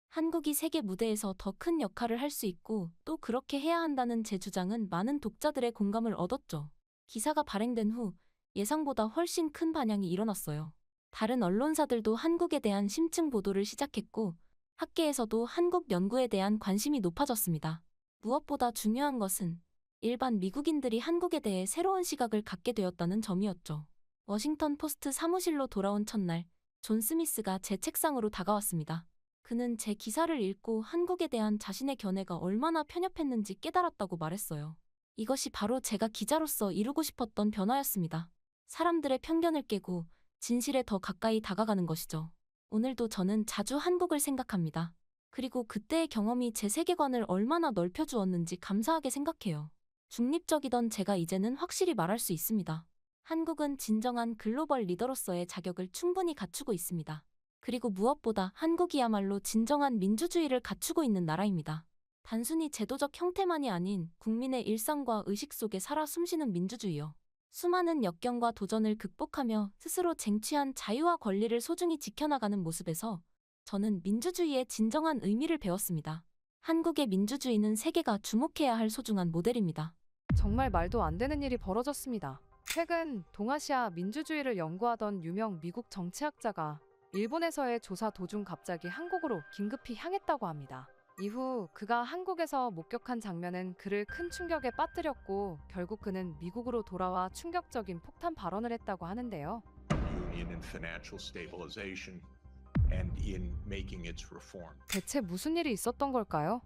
한국이 세계 무대에서 더 큰 역할을 할 수 있고 또 그렇게 해야 한다는 제 주장은 많은 독자들의 공감을 얻었죠. 기사가 발행된 후 예상보다 훨씬 큰 반향이 일어났어요. 다른 언론사들도 한국에 대한 심층 보도를 시작했고 학계에서도 한국 연구에 대한 관심이 높아졌습니다. 무엇보다 중요한 것은 일반 미국인들이 한국에 대해 새로운 시각을 갖게 되었다는 점이었죠. 워싱턴 포스트 사무실로 돌아온 첫날, 존 스미스가 제 책상으로 다가왔습니다. 그는 제 기사를 읽고 한국에 대한 자신의 견해가 얼마나 편협했는지 깨달았다고 말했어요. 이것이 바로 제가 기자로서 이루고 싶었던 변화였습니다. 사람들의 편견을 깨고 진실에 더 가까이 다가가는 것이죠. 오늘도 저는 자주 한국을 생각합니다. 그리고 그때의 경험이 제 세계관을 얼마나 넓혀주었는지 감사하게 생각해요. 중립적이던 제가 이제는 확실히 말할 수 있습니다. 한국은 진정한 글로벌 리더로서의 자격을 충분히 갖추고 있습니다. 그리고 무엇보다 한국이야말로 진정한 민주주의를 갖추고 있는 나라입니다. 단순히 제도적 형태만이 아닌 국민의 일상과 의식 속에 살아 숨쉬는 민주주의요. 수많은 역경과 도전을 극복하며 스스로 쟁취한 자유와 권리를 소중히 지켜나가는 모습에서 저는 민주주의의 진정한 의미를 배웠습니다. 한국의 민주주의는 세계가 주목해야 할 소중한 모델입니다. 정말 말도 안 되는 일이 벌어졌습니다. 최근 동아시아 민주주의를 연구하던 유명 미국 정치학자가 일본에서의 조사 도중 갑자기 한국으로 긴급히 향했다고 합니다. 이후 그가 한국에서 목격한 장면은 그를 큰 충격에 빠뜨렸고 결국 그는 미국으로 돌아와 충격적인 폭탄 발언을 했다고 하는데요. Union and financial stabilization and in making its reform. 대체 무슨 일이 있었던 걸까요?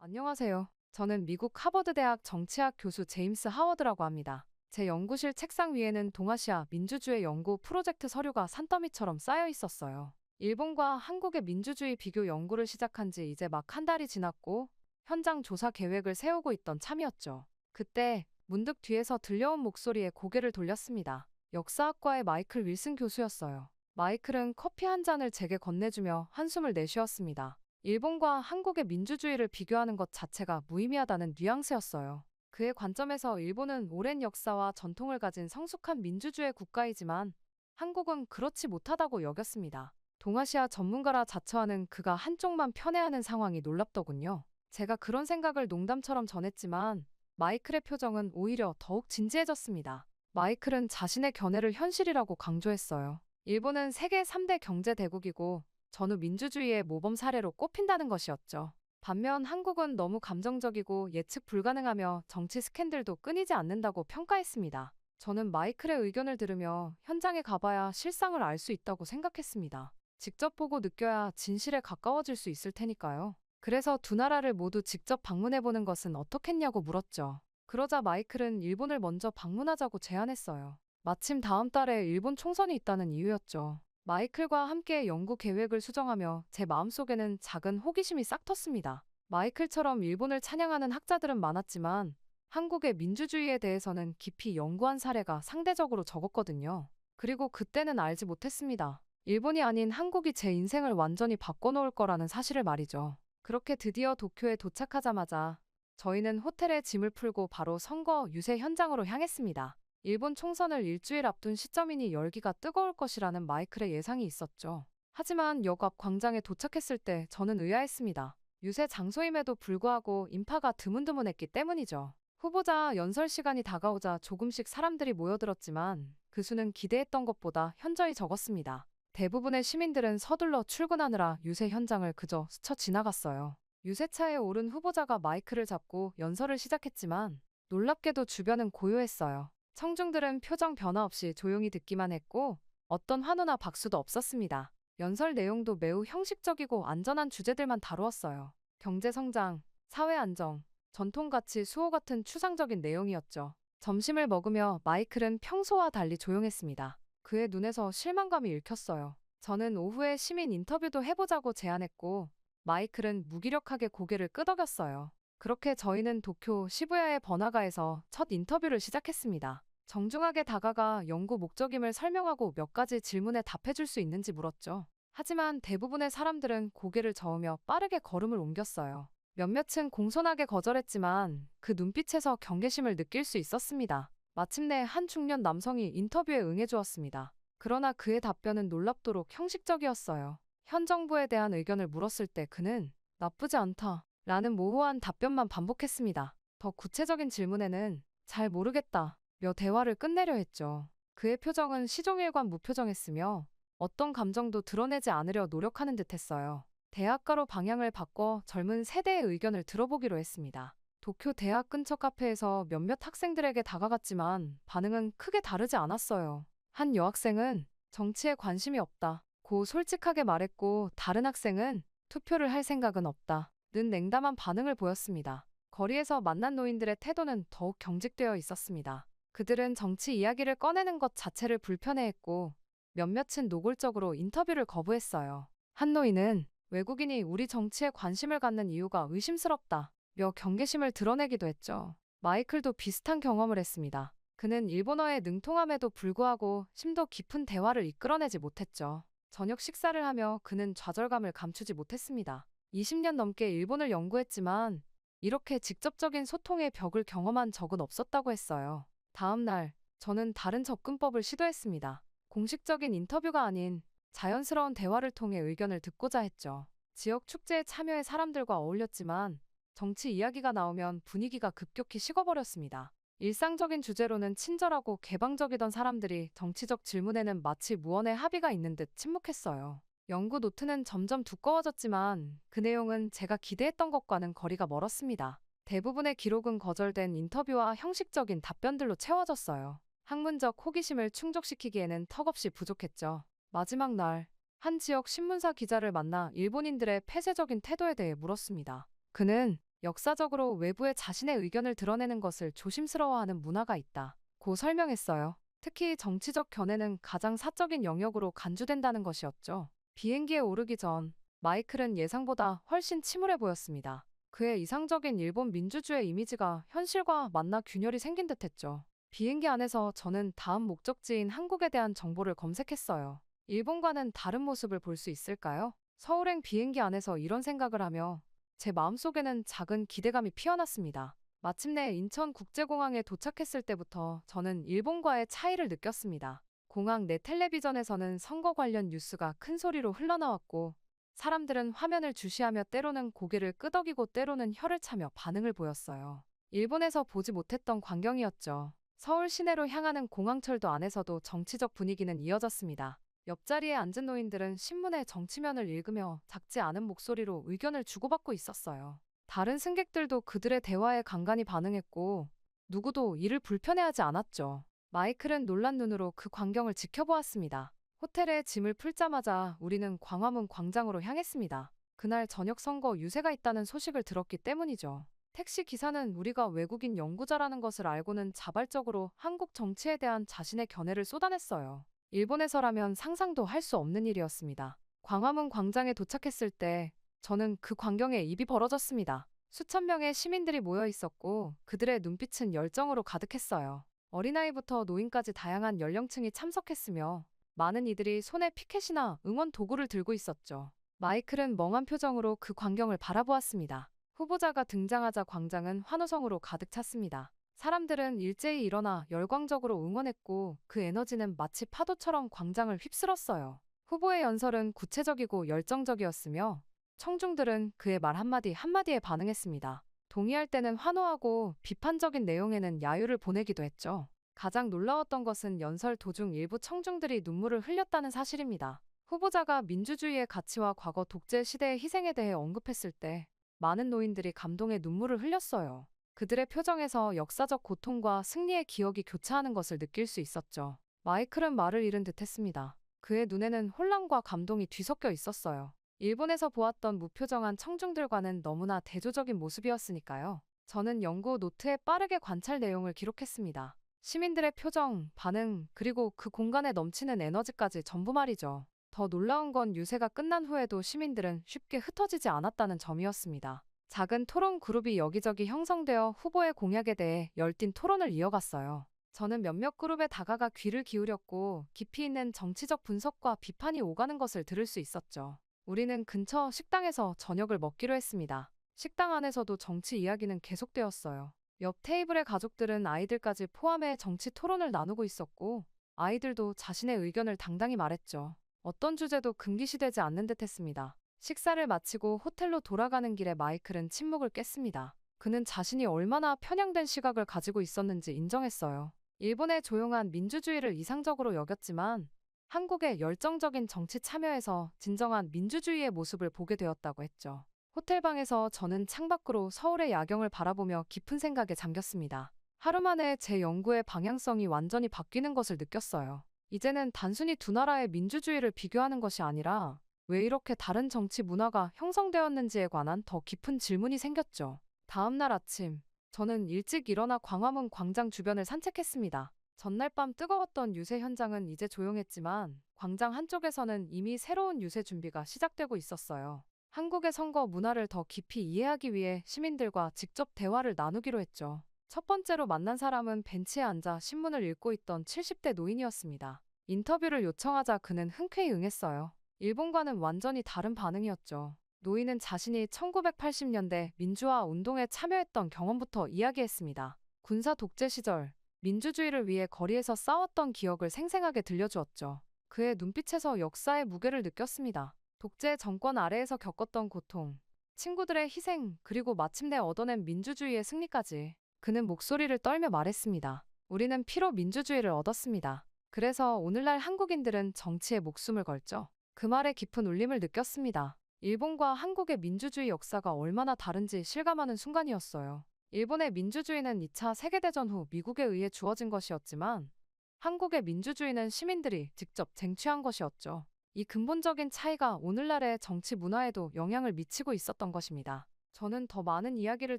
안녕하세요. 저는 미국 하버드 대학 정치학 교수 제임스 하워드라고 합니다. 제 연구실 책상 위에는 동아시아 민주주의 연구 프로젝트 서류가 산더미처럼 쌓여 있었어요. 일본과 한국의 민주주의 비교 연구를 시작한 지 이제 막 한 달이 지났고 현장 조사 계획을 세우고 있던 참이었죠. 그때 문득 뒤에서 들려온 목소리에 고개를 돌렸습니다. 역사학과의 마이클 윌슨 교수였어요. 마이클은 커피 한 잔을 제게 건네주며 한숨을 내쉬었습니다. 일본과 한국의 민주주의를 비교하는 것 자체가 무의미하다는 뉘앙스였어요. 그의 관점에서 일본은 오랜 역사와 전통을 가진 성숙한 민주주의 국가이지만 한국은 그렇지 못하다고 여겼습니다. 동아시아 전문가라 자처하는 그가 한쪽만 편애하는 상황이 놀랍더군요. 제가 그런 생각을 농담처럼 전했지만 마이클의 표정은 오히려 더욱 진지해졌습니다. 마이클은 자신의 견해를 현실이라고 강조했어요. 일본은 세계 3대 경제 대국이고 전후 민주주의의 모범 사례로 꼽힌다는 것이었죠. 반면 한국은 너무 감정적이고 예측 불가능하며 정치 스캔들도 끊이지 않는다고 평가했습니다. 저는 마이클의 의견을 들으며 현장에 가봐야 실상을 알 수 있다고 생각했습니다. 직접 보고 느껴야 진실에 가까워질 수 있을 테니까요. 그래서 두 나라를 모두 직접 방문해보는 것은 어떻겠냐고 물었죠. 그러자 마이클은 일본을 먼저 방문하자고 제안했어요. 마침 다음 달에 일본 총선이 있다는 이유였죠. 마이클과 함께 연구 계획을 수정하며 제 마음속에는 작은 호기심이 싹 텄습니다. 마이클처럼 일본을 찬양하는 학자들은 많았지만 한국의 민주주의에 대해서는 깊이 연구한 사례가 상대적으로 적었거든요. 그리고 그때는 알지 못했습니다. 일본이 아닌 한국이 제 인생을 완전히 바꿔놓을 거라는 사실을 말이죠. 그렇게 드디어 도쿄에 도착하자마자 저희는 호텔에 짐을 풀고 바로 선거 유세 현장으로 향했습니다. 일본 총선을 일주일 앞둔 시점이니 열기가 뜨거울 것이라는 마이클의 예상이 있었죠. 하지만 역 앞 광장에 도착했을 때 저는 의아했습니다. 유세 장소임에도 불구하고 인파가 드문드문했기 때문이죠. 후보자 연설 시간이 다가오자 조금씩 사람들이 모여들었지만 그 수는 기대했던 것보다 현저히 적었습니다. 대부분의 시민들은 서둘러 출근하느라 유세 현장을 그저 스쳐 지나갔어요. 유세차에 오른 후보자가 마이크를 잡고 연설을 시작했지만 놀랍게도 주변은 고요했어요. 청중들은 표정 변화 없이 조용히 듣기만 했고 어떤 환호나 박수도 없었습니다. 연설 내용도 매우 형식적이고 안전한 주제들만 다루었어요. 경제 성장, 사회 안정, 전통 가치 수호 같은 추상적인 내용이었죠. 점심을 먹으며 마이클은 평소와 달리 조용했습니다. 그의 눈에서 실망감이 읽혔어요. 저는 오후에 시민 인터뷰도 해보자고 제안했고 마이클은 무기력하게 고개를 끄덕였어요. 그렇게 저희는 도쿄 시부야의 번화가에서 첫 인터뷰를 시작했습니다. 정중하게 다가가 연구 목적임을 설명하고 몇 가지 질문에 답해줄 수 있는지 물었죠. 하지만 대부분의 사람들은 고개를 저으며 빠르게 걸음을 옮겼어요. 몇몇은 공손하게 거절했지만 그 눈빛에서 경계심을 느낄 수 있었습니다. 마침내 한 중년 남성이 인터뷰에 응해주었습니다. 그러나 그의 답변은 놀랍도록 형식적이었어요. 현 정부에 대한 의견을 물었을 때 그는 나쁘지 않다 라는 모호한 답변만 반복했습니다. 더 구체적인 질문에는 잘 모르겠다 며 대화를 끝내려 했죠. 그의 표정은 시종일관 무표정했으며 어떤 감정도 드러내지 않으려 노력하는 듯했어요. 대학가로 방향을 바꿔 젊은 세대의 의견을 들어보기로 했습니다. 도쿄 대학 근처 카페에서 몇몇 학생들에게 다가갔지만 반응은 크게 다르지 않았어요. 한 여학생은 정치에 관심이 없다 고 솔직하게 말했고, 다른 학생은 투표를 할 생각은 없다 는 냉담한 반응을 보였습니다. 거리에서 만난 노인들의 태도는 더욱 경직되어 있었습니다. 그들은 정치 이야기를 꺼내는 것 자체를 불편해했고 몇몇은 노골적으로 인터뷰를 거부했어요. 한 노인은 외국인이 우리 정치에 관심을 갖는 이유가 의심스럽다 며 경계심을 드러내기도 했죠. 마이클도 비슷한 경험을 했습니다. 그는 일본어에 능통함에도 불구하고 심도 깊은 대화를 이끌어내지 못했죠. 저녁 식사를 하며 그는 좌절감을 감추지 못했습니다. 20년 넘게 일본을 연구했지만 이렇게 직접적인 소통의 벽을 경험한 적은 없었다고 했어요. 다음 날, 저는 다른 접근법을 시도했습니다. 공식적인 인터뷰가 아닌 자연스러운 대화를 통해 의견을 듣고자 했죠. 지역 축제에 참여해 사람들과 어울렸지만 정치 이야기가 나오면 분위기가 급격히 식어버렸습니다. 일상적인 주제로는 친절하고 개방적이던 사람들이 정치적 질문에는 마치 무언의 합의가 있는 듯 침묵했어요. 연구 노트는 점점 두꺼워졌지만 그 내용은 제가 기대했던 것과는 거리가 멀었습니다. 대부분의 기록은 거절된 인터뷰와 형식적인 답변들로 채워졌어요. 학문적 호기심을 충족시키기에는 턱없이 부족했죠. 마지막 날, 한 지역 신문사 기자를 만나 일본인들의 폐쇄적인 태도에 대해 물었습니다. 그는 역사적으로 외부에 자신의 의견을 드러내는 것을 조심스러워하는 문화가 있다 고 설명했어요. 특히 정치적 견해는 가장 사적인 영역으로 간주된다는 것이었죠. 비행기에 오르기 전 마이클은 예상보다 훨씬 침울해 보였습니다. 그의 이상적인 일본 민주주의 이미지가 현실과 만나 균열이 생긴 듯했죠. 비행기 안에서 저는 다음 목적지인 한국에 대한 정보를 검색했어요. 일본과는 다른 모습을 볼 수 있을까요? 서울행 비행기 안에서 이런 생각을 하며 제 마음속에는 작은 기대감이 피어났습니다. 마침내 인천국제공항에 도착했을 때부터 저는 일본과의 차이를 느꼈습니다. 공항 내 텔레비전에서는 선거 관련 뉴스가 큰 소리로 흘러나왔고 사람들은 화면을 주시하며 때로는 고개를 끄덕이고 때로는 혀를 차며 반응을 보였어요. 일본에서 보지 못했던 광경이었죠. 서울 시내로 향하는 공항철도 안에서도 정치적 분위기는 이어졌습니다. 옆자리에 앉은 노인들은 신문의 정치면을 읽으며 작지 않은 목소리로 의견을 주고받고 있었어요. 다른 승객들도 그들의 대화에 간간히 반응했고 누구도 이를 불편해하지 않았죠. 마이클은 놀란 눈으로 그 광경을 지켜보았습니다. 호텔에 짐을 풀자마자 우리는 광화문 광장으로 향했습니다. 그날 저녁 선거 유세가 있다는 소식을 들었기 때문이죠. 택시 기사는 우리가 외국인 연구자라는 것을 알고는 자발적으로 한국 정치에 대한 자신의 견해를 쏟아냈어요. 일본에서라면 상상도 할 수 없는 일이었습니다. 광화문 광장에 도착했을 때 저는 그 광경에 입이 벌어졌습니다. 수천 명의 시민들이 모여 있었고 그들의 눈빛은 열정으로 가득했어요. 어린아이부터 노인까지 다양한 연령층이 참석했으며 많은 이들이 손에 피켓이나 응원 도구를 들고 있었죠. 마이클은 멍한 표정으로 그 광경을 바라보았습니다. 후보자가 등장하자 광장은 환호성으로 가득 찼습니다. 사람들은 일제히 일어나 열광적으로 응원했고 그 에너지는 마치 파도처럼 광장을 휩쓸었어요. 후보의 연설은 구체적이고 열정적이었으며 청중들은 그의 말 한마디 한마디에 반응했습니다. 동의할 때는 환호하고 비판적인 내용에는 야유를 보내기도 했죠. 가장 놀라웠던 것은 연설 도중 일부 청중들이 눈물을 흘렸다는 사실입니다. 후보자가 민주주의의 가치와 과거 독재 시대의 희생에 대해 언급했을 때 많은 노인들이 감동의 눈물을 흘렸어요. 그들의 표정에서 역사적 고통과 승리의 기억이 교차하는 것을 느낄 수 있었죠. 마이클은 말을 잃은 듯했습니다. 그의 눈에는 혼란과 감동이 뒤섞여 있었어요. 일본에서 보았던 무표정한 청중들과는 너무나 대조적인 모습이었으니까요. 저는 연구 노트에 빠르게 관찰 내용을 기록했습니다. 시민들의 표정, 반응, 그리고 그 공간에 넘치는 에너지까지 전부 말이죠. 더 놀라운 건 유세가 끝난 후에도 시민들은 쉽게 흩어지지 않았다는 점이었습니다. 작은 토론 그룹이 여기저기 형성되어 후보의 공약에 대해 열띤 토론을 이어갔어요. 저는 몇몇 그룹에 다가가 귀를 기울였고 깊이 있는 정치적 분석과 비판이 오가는 것을 들을 수 있었죠. 우리는 근처 식당에서 저녁을 먹기로 했습니다. 식당 안에서도 정치 이야기는 계속되었어요. 옆 테이블의 가족들은 아이들까지 포함해 정치 토론을 나누고 있었고, 아이들도 자신의 의견을 당당히 말했죠. 어떤 주제도 금기시되지 않는 듯 했습니다. 식사를 마치고 호텔로 돌아가는 길에 마이클은 침묵을 깼습니다. 그는 자신이 얼마나 편향된 시각을 가지고 있었는지 인정했어요. 일본의 조용한 민주주의를 이상적으로 여겼지만 한국의 열정적인 정치 참여에서 진정한 민주주의의 모습을 보게 되었다고 했죠. 호텔방에서 저는 창밖으로 서울의 야경을 바라보며 깊은 생각에 잠겼습니다. 하루 만에 제 연구의 방향성이 완전히 바뀌는 것을 느꼈어요. 이제는 단순히 두 나라의 민주주의를 비교하는 것이 아니라 왜 이렇게 다른 정치 문화가 형성되었는지에 관한 더 깊은 질문이 생겼죠. 다음 날 아침, 저는 일찍 일어나 광화문 광장 주변을 산책했습니다. 전날 밤 뜨거웠던 유세 현장은 이제 조용했지만 광장 한쪽에서는 이미 새로운 유세 준비가 시작되고 있었어요. 한국의 선거 문화를 더 깊이 이해하기 위해 시민들과 직접 대화를 나누기로 했죠. 첫 번째로 만난 사람은 벤치에 앉아 신문을 읽고 있던 70대 노인이었습니다. 인터뷰를 요청하자 그는 흔쾌히 응했어요. 일본과는 완전히 다른 반응이었죠. 노인은 자신이 1980년대 민주화 운동에 참여했던 경험부터 이야기했습니다. 군사 독재 시절 민주주의를 위해 거리에서 싸웠던 기억을 생생하게 들려주었죠. 그의 눈빛에서 역사의 무게를 느꼈습니다. 독재 정권 아래에서 겪었던 고통, 친구들의 희생, 그리고 마침내 얻어낸 민주주의의 승리까지. 그는 목소리를 떨며 말했습니다. 우리는 피로 민주주의를 얻었습니다. 그래서 오늘날 한국인들은 정치에 목숨을 걸죠. 그 말에 깊은 울림을 느꼈습니다. 일본과 한국의 민주주의 역사가 얼마나 다른지 실감하는 순간이었어요. 일본의 민주주의는 2차 세계대전 후 미국에 의해 주어진 것이었지만 한국의 민주주의는 시민들이 직접 쟁취한 것이었죠. 이 근본적인 차이가 오늘날의 정치 문화에도 영향을 미치고 있었던 것입니다. 저는 더 많은 이야기를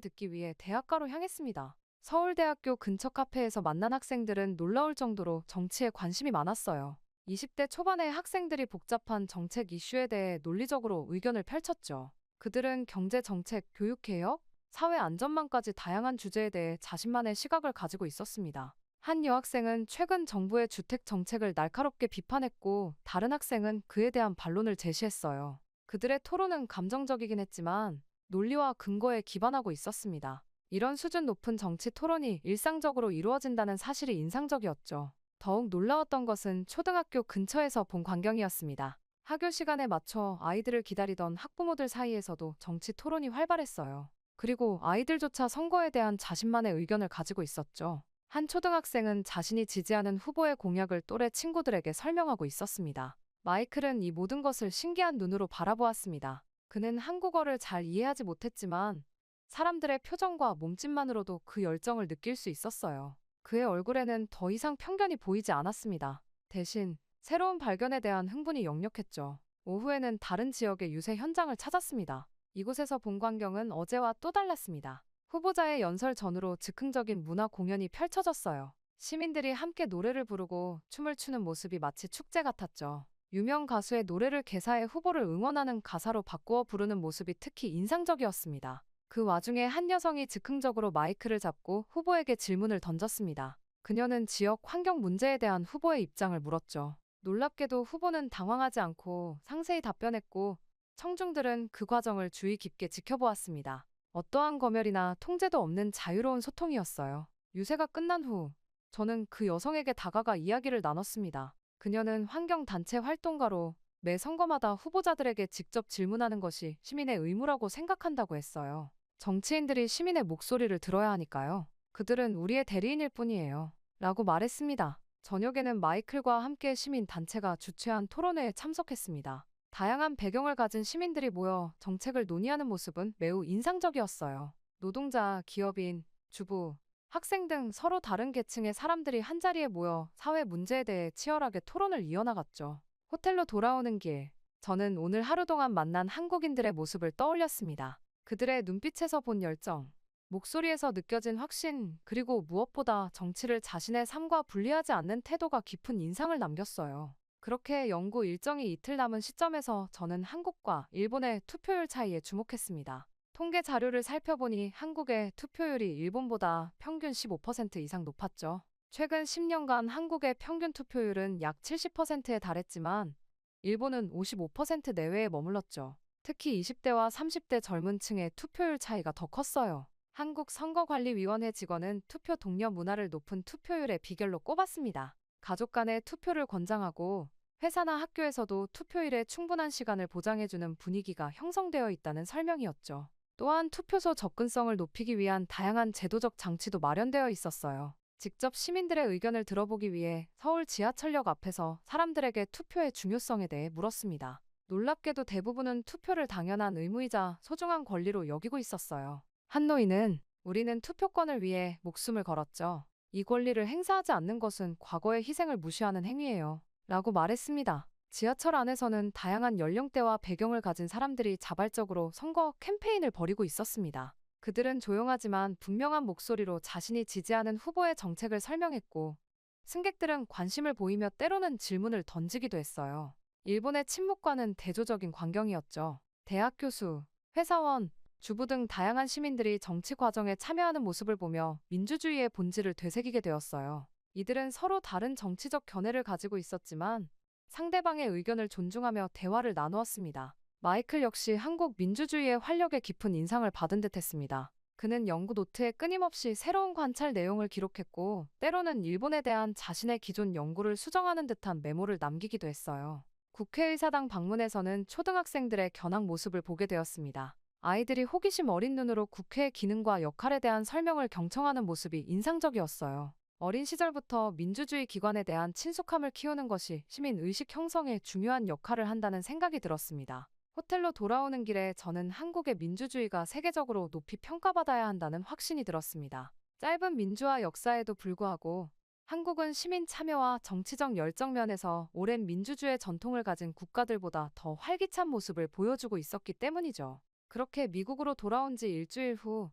듣기 위해 대학가로 향했습니다. 서울대학교 근처 카페에서 만난 학생들은 놀라울 정도로 정치에 관심이 많았어요. 20대 초반의 학생들이 복잡한 정책 이슈에 대해 논리적으로 의견을 펼쳤죠. 그들은 경제 정책, 교육 개혁, 사회 안전망까지 다양한 주제에 대해 자신만의 시각을 가지고 있었습니다. 한 여학생은 최근 정부의 주택 정책을 날카롭게 비판했고 다른 학생은 그에 대한 반론을 제시했어요. 그들의 토론은 감정적이긴 했지만 논리와 근거에 기반하고 있었습니다. 이런 수준 높은 정치 토론이 일상적으로 이루어진다는 사실이 인상적이었죠. 더욱 놀라웠던 것은 초등학교 근처에서 본 광경이었습니다. 학교 시간에 맞춰 아이들을 기다리던 학부모들 사이에서도 정치 토론이 활발했어요. 그리고 아이들조차 선거에 대한 자신만의 의견을 가지고 있었죠. 한 초등학생은 자신이 지지하는 후보의 공약을 또래 친구들에게 설명하고 있었습니다. 마이클은 이 모든 것을 신기한 눈으로 바라보았습니다. 그는 한국어를 잘 이해하지 못했지만 사람들의 표정과 몸짓만으로도 그 열정을 느낄 수 있었어요. 그의 얼굴에는 더 이상 편견이 보이지 않았습니다. 대신 새로운 발견에 대한 흥분이 역력했죠. 오후에는 다른 지역의 유세 현장을 찾았습니다. 이곳에서 본 광경은 어제와 또 달랐습니다. 후보자의 연설 전후로 즉흥적인 문화 공연이 펼쳐졌어요. 시민들이 함께 노래를 부르고 춤을 추는 모습이 마치 축제 같았죠. 유명 가수의 노래를 개사해 후보를 응원하는 가사로 바꾸어 부르는 모습이 특히 인상적이었습니다. 그 와중에 한 여성이 즉흥적으로 마이크를 잡고 후보에게 질문을 던졌습니다. 그녀는 지역 환경 문제에 대한 후보의 입장을 물었죠. 놀랍게도 후보는 당황하지 않고 상세히 답변했고 청중들은 그 과정을 주의 깊게 지켜보았습니다. 어떠한 검열이나 통제도 없는 자유로운 소통이었어요. 유세가 끝난 후 저는 그 여성에게 다가가 이야기를 나눴습니다. 그녀는 환경단체 활동가로 매 선거마다 후보자들에게 직접 질문하는 것이 시민의 의무라고 생각한다고 했어요. 정치인들이 시민의 목소리를 들어야 하니까요. 그들은 우리의 대리인일 뿐이에요. 라고 말했습니다. 저녁에는 마이클과 함께 시민단체가 주최한 토론회에 참석했습니다. 다양한 배경을 가진 시민들이 모여 정책을 논의하는 모습은 매우 인상적이었어요. 노동자, 기업인, 주부, 학생 등 서로 다른 계층의 사람들이 한자리에 모여 사회 문제에 대해 치열하게 토론을 이어나갔죠. 호텔로 돌아오는 길, 저는 오늘 하루 동안 만난 한국인들의 모습을 떠올렸습니다. 그들의 눈빛에서 본 열정, 목소리에서 느껴진 확신, 그리고 무엇보다 정치를 자신의 삶과 분리하지 않는 태도가 깊은 인상을 남겼어요. 그렇게 연구 일정이 이틀 남은 시점에서 저는 한국과 일본의 투표율 차이에 주목했습니다. 통계 자료를 살펴보니 한국의 투표율이 일본보다 평균 15% 이상 높았죠. 최근 10년간 한국의 평균 투표율은 약 70%에 달했지만 일본은 55% 내외에 머물렀죠. 특히 20대와 30대 젊은 층의 투표율 차이가 더 컸어요. 한국선거관리위원회 직원은 투표 동료 문화를 높은 투표율의 비결로 꼽았습니다. 가족 간의 투표를 권장하고 회사나 학교에서도 투표일에 충분한 시간을 보장해주는 분위기가 형성되어 있다는 설명이었죠. 또한 투표소 접근성을 높이기 위한 다양한 제도적 장치도 마련되어 있었어요. 직접 시민들의 의견을 들어보기 위해 서울 지하철역 앞에서 사람들에게 투표의 중요성에 대해 물었습니다. 놀랍게도 대부분은 투표를 당연한 의무이자 소중한 권리로 여기고 있었어요. 한 노인은 우리는 투표권을 위해 목숨을 걸었죠. 이 권리를 행사하지 않는 것은 과거의 희생을 무시하는 행위예요. 라고 말했습니다. 지하철 안에서는 다양한 연령대와 배경을 가진 사람들이 자발적으로 선거 캠페인을 벌이고 있었습니다. 그들은 조용하지만 분명한 목소리로 자신이 지지하는 후보의 정책을 설명했고, 승객들은 관심을 보이며 때로는 질문을 던지기도 했어요. 일본의 침묵과는 대조적인 광경이었죠. 대학 교수, 회사원, 주부 등 다양한 시민들이 정치 과정에 참여하는 모습을 보며 민주주의의 본질을 되새기게 되었어요. 이들은 서로 다른 정치적 견해를 가지고 있었지만 상대방의 의견을 존중하며 대화를 나누었습니다. 마이클 역시 한국 민주주의의 활력에 깊은 인상을 받은 듯했습니다. 그는 연구 노트에 끊임없이 새로운 관찰 내용을 기록했고, 때로는 일본에 대한 자신의 기존 연구를 수정하는 듯한 메모를 남기기도 했어요. 국회의사당 방문에서는 초등학생들의 견학 모습을 보게 되었습니다. 아이들이 호기심 어린 눈으로 국회의 기능과 역할에 대한 설명을 경청하는 모습이 인상적이었어요. 어린 시절부터 민주주의 기관에 대한 친숙함을 키우는 것이 시민의식 형성에 중요한 역할을 한다는 생각이 들었습니다. 호텔로 돌아오는 길에 저는 한국의 민주주의가 세계적으로 높이 평가받아야 한다는 확신이 들었습니다. 짧은 민주화 역사에도 불구하고 한국은 시민 참여와 정치적 열정 면에서 오랜 민주주의 전통을 가진 국가들보다 더 활기찬 모습을 보여주고 있었기 때문이죠. 그렇게 미국으로 돌아온 지 일주일 후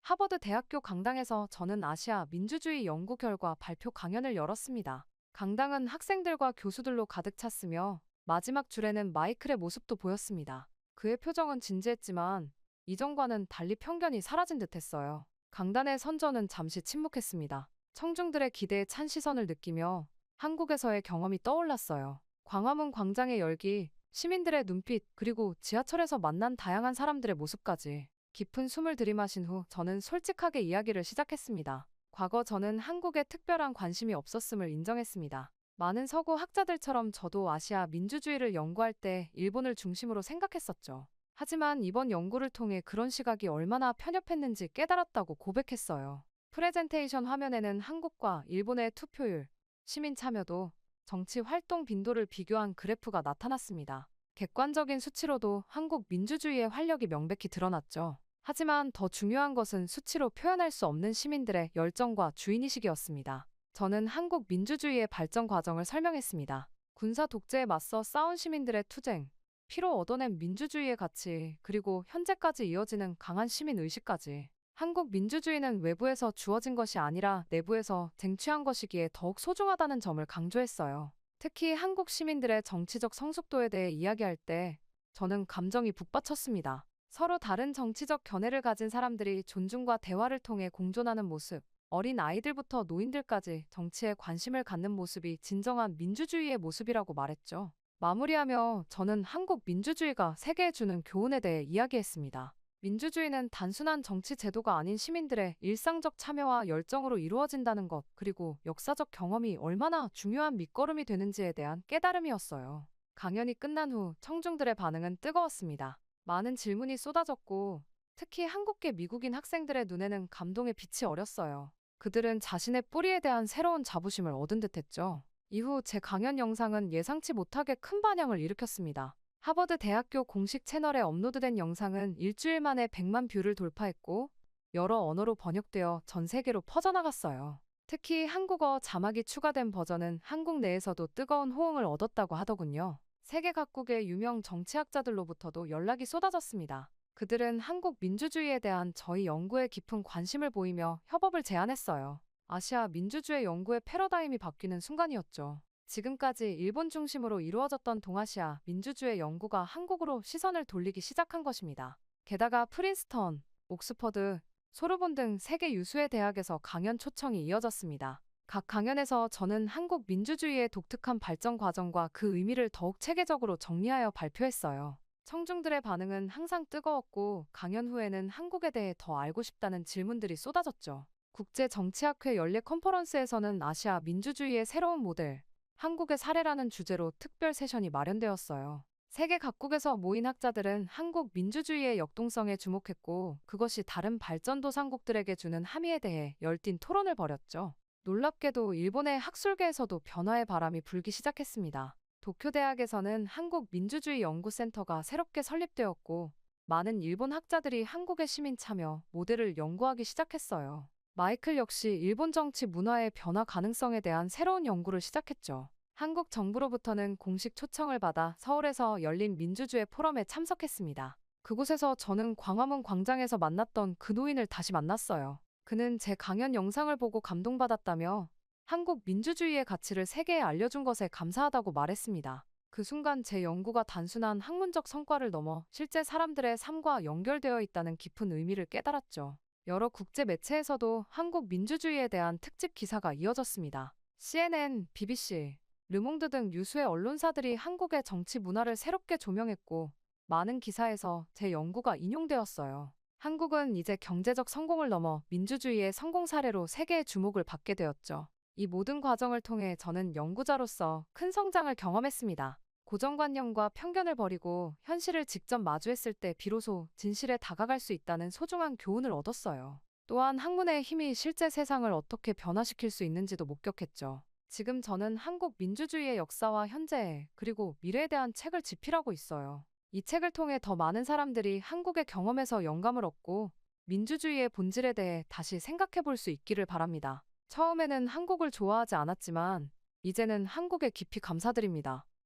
하버드 대학교 강당에서 저는 아시아 민주주의 연구 결과 발표 강연을 열었습니다. 강당은 학생들과 교수들로 가득 찼으며 마지막 줄에는 마이클의 모습도 보였습니다. 그의 표정은 진지했지만 이전과는 달리 편견이 사라진 듯했어요. 강단의 선전은 잠시 침묵했습니다. 청중들의 기대에 찬 시선을 느끼며 한국에서의 경험이 떠올랐어요. 광화문 광장의 열기, 시민들의 눈빛, 그리고 지하철에서 만난 다양한 사람들의 모습까지. 깊은 숨을 들이마신 후 저는 솔직하게 이야기를 시작했습니다. 과거 저는 한국에 특별한 관심이 없었음을 인정했습니다. 많은 서구 학자들처럼 저도 아시아 민주주의를 연구할 때 일본을 중심으로 생각했었죠. 하지만 이번 연구를 통해 그런 시각이 얼마나 편협했는지 깨달았다고 고백했어요. 프레젠테이션 화면에는 한국과 일본의 투표율, 시민 참여도, 정치 활동 빈도를 비교한 그래프가 나타났습니다. 객관적인 수치로도 한국 민주주의의 활력이 명백히 드러났죠. 하지만 더 중요한 것은 수치로 표현할 수 없는 시민들의 열정과 주인의식이었습니다. 저는 한국 민주주의의 발전 과정을 설명했습니다. 군사 독재에 맞서 싸운 시민들의 투쟁, 피로 얻어낸 민주주의의 가치, 그리고 현재까지 이어지는 강한 시민의식까지. 한국 민주주의는 외부에서 주어진 것이 아니라 내부에서 쟁취한 것이기에 더욱 소중하다는 점을 강조했어요. 특히 한국 시민들의 정치적 성숙도에 대해 이야기할 때 저는 감정이 북받쳤습니다. 서로 다른 정치적 견해를 가진 사람들이 존중과 대화를 통해 공존하는 모습, 어린 아이들부터 노인들까지 정치에 관심을 갖는 모습이 진정한 민주주의의 모습이라고 말했죠. 마무리하며 저는 한국 민주주의가 세계에 주는 교훈에 대해 이야기했습니다. 민주주의는 단순한 정치 제도가 아닌 시민들의 일상적 참여와 열정으로 이루어진다는 것, 그리고 역사적 경험이 얼마나 중요한 밑거름이 되는지에 대한 깨달음이었어요. 강연이 끝난 후 청중들의 반응은 뜨거웠습니다. 많은 질문이 쏟아졌고, 특히 한국계 미국인 학생들의 눈에는 감동의 빛이 어렸어요. 그들은 자신의 뿌리에 대한 새로운 자부심을 얻은 듯했죠. 이후 제 강연 영상은 예상치 못하게 큰 반향을 일으켰습니다. 하버드 대학교 공식 채널에 업로드된 영상은 일주일 만에 100만 뷰를 돌파했고 여러 언어로 번역되어 전 세계로 퍼져나갔어요. 특히 한국어 자막이 추가된 버전은 한국 내에서도 뜨거운 호응을 얻었다고 하더군요. 세계 각국의 유명 정치학자들로부터도 연락이 쏟아졌습니다. 그들은 한국 민주주의에 대한 저희 연구에 깊은 관심을 보이며 협업을 제안했어요. 아시아 민주주의 연구의 패러다임이 바뀌는 순간이었죠. 지금까지 일본 중심으로 이루어졌던 동아시아 민주주의 연구가 한국으로 시선을 돌리기 시작한 것입니다. 게다가 프린스턴, 옥스퍼드, 소르본 등 세계 유수의 대학에서 강연 초청이 이어졌습니다. 각 강연에서 저는 한국 민주주의의 독특한 발전 과정과 그 의미를 더욱 체계적으로 정리하여 발표했어요. 청중들의 반응은 항상 뜨거웠고 강연 후에는 한국에 대해 더 알고 싶다는 질문들이 쏟아졌죠. 국제정치학회 연례 컨퍼런스에서는 아시아 민주주의의 새로운 모델, 한국의 사례라는 주제로 특별 세션이 마련되었어요. 세계 각국에서 모인 학자들은 한국 민주주의의 역동성에 주목했고 그것이 다른 발전도상국들에게 주는 함의에 대해 열띤 토론을 벌였죠. 놀랍게도 일본의 학술계에서도 변화의 바람이 불기 시작했습니다. 도쿄대학에서는 한국민주주의연구센터가 새롭게 설립되었고 많은 일본 학자들이 한국의 시민 참여 모델을 연구하기 시작했어요. 마이클 역시 일본 정치 문화의 변화 가능성에 대한 새로운 연구를 시작했죠. 한국 정부로부터는 공식 초청을 받아 서울에서 열린 민주주의 포럼에 참석했습니다. 그곳에서 저는 광화문 광장에서 만났던 그 노인을 다시 만났어요. 그는 제 강연 영상을 보고 감동받았다며 한국 민주주의의 가치를 세계에 알려준 것에 감사하다고 말했습니다. 그 순간 제 연구가 단순한 학문적 성과를 넘어 실제 사람들의 삶과 연결되어 있다는 깊은 의미를 깨달았죠. 여러 국제 매체에서도 한국 민주주의에 대한 특집 기사가 이어졌습니다. CNN, BBC, 르몽드 등 유수의 언론사들이 한국의 정치 문화를 새롭게 조명했고 많은 기사에서 제 연구가 인용되었어요. 한국은 이제 경제적 성공을 넘어 민주주의의 성공 사례로 세계의 주목을 받게 되었죠. 이 모든 과정을 통해 저는 연구자로서 큰 성장을 경험했습니다. 고정관념과 편견을 버리고 현실을 직접 마주했을 때 비로소 진실에 다가갈 수 있다는 소중한 교훈을 얻었어요. 또한 학문의 힘이 실제 세상을 어떻게 변화시킬 수 있는지도 목격했죠. 지금 저는 한국 민주주의의 역사와 현재 그리고 미래에 대한 책을 집필하고 있어요. 이 책을 통해 더 많은 사람들이 한국의 경험에서 영감을 얻고 민주주의의 본질에 대해 다시 생각해 볼 수 있기를 바랍니다. 처음에는 한국을 좋아하지 않았지만 이제는 한국에 깊이 감사드립니다.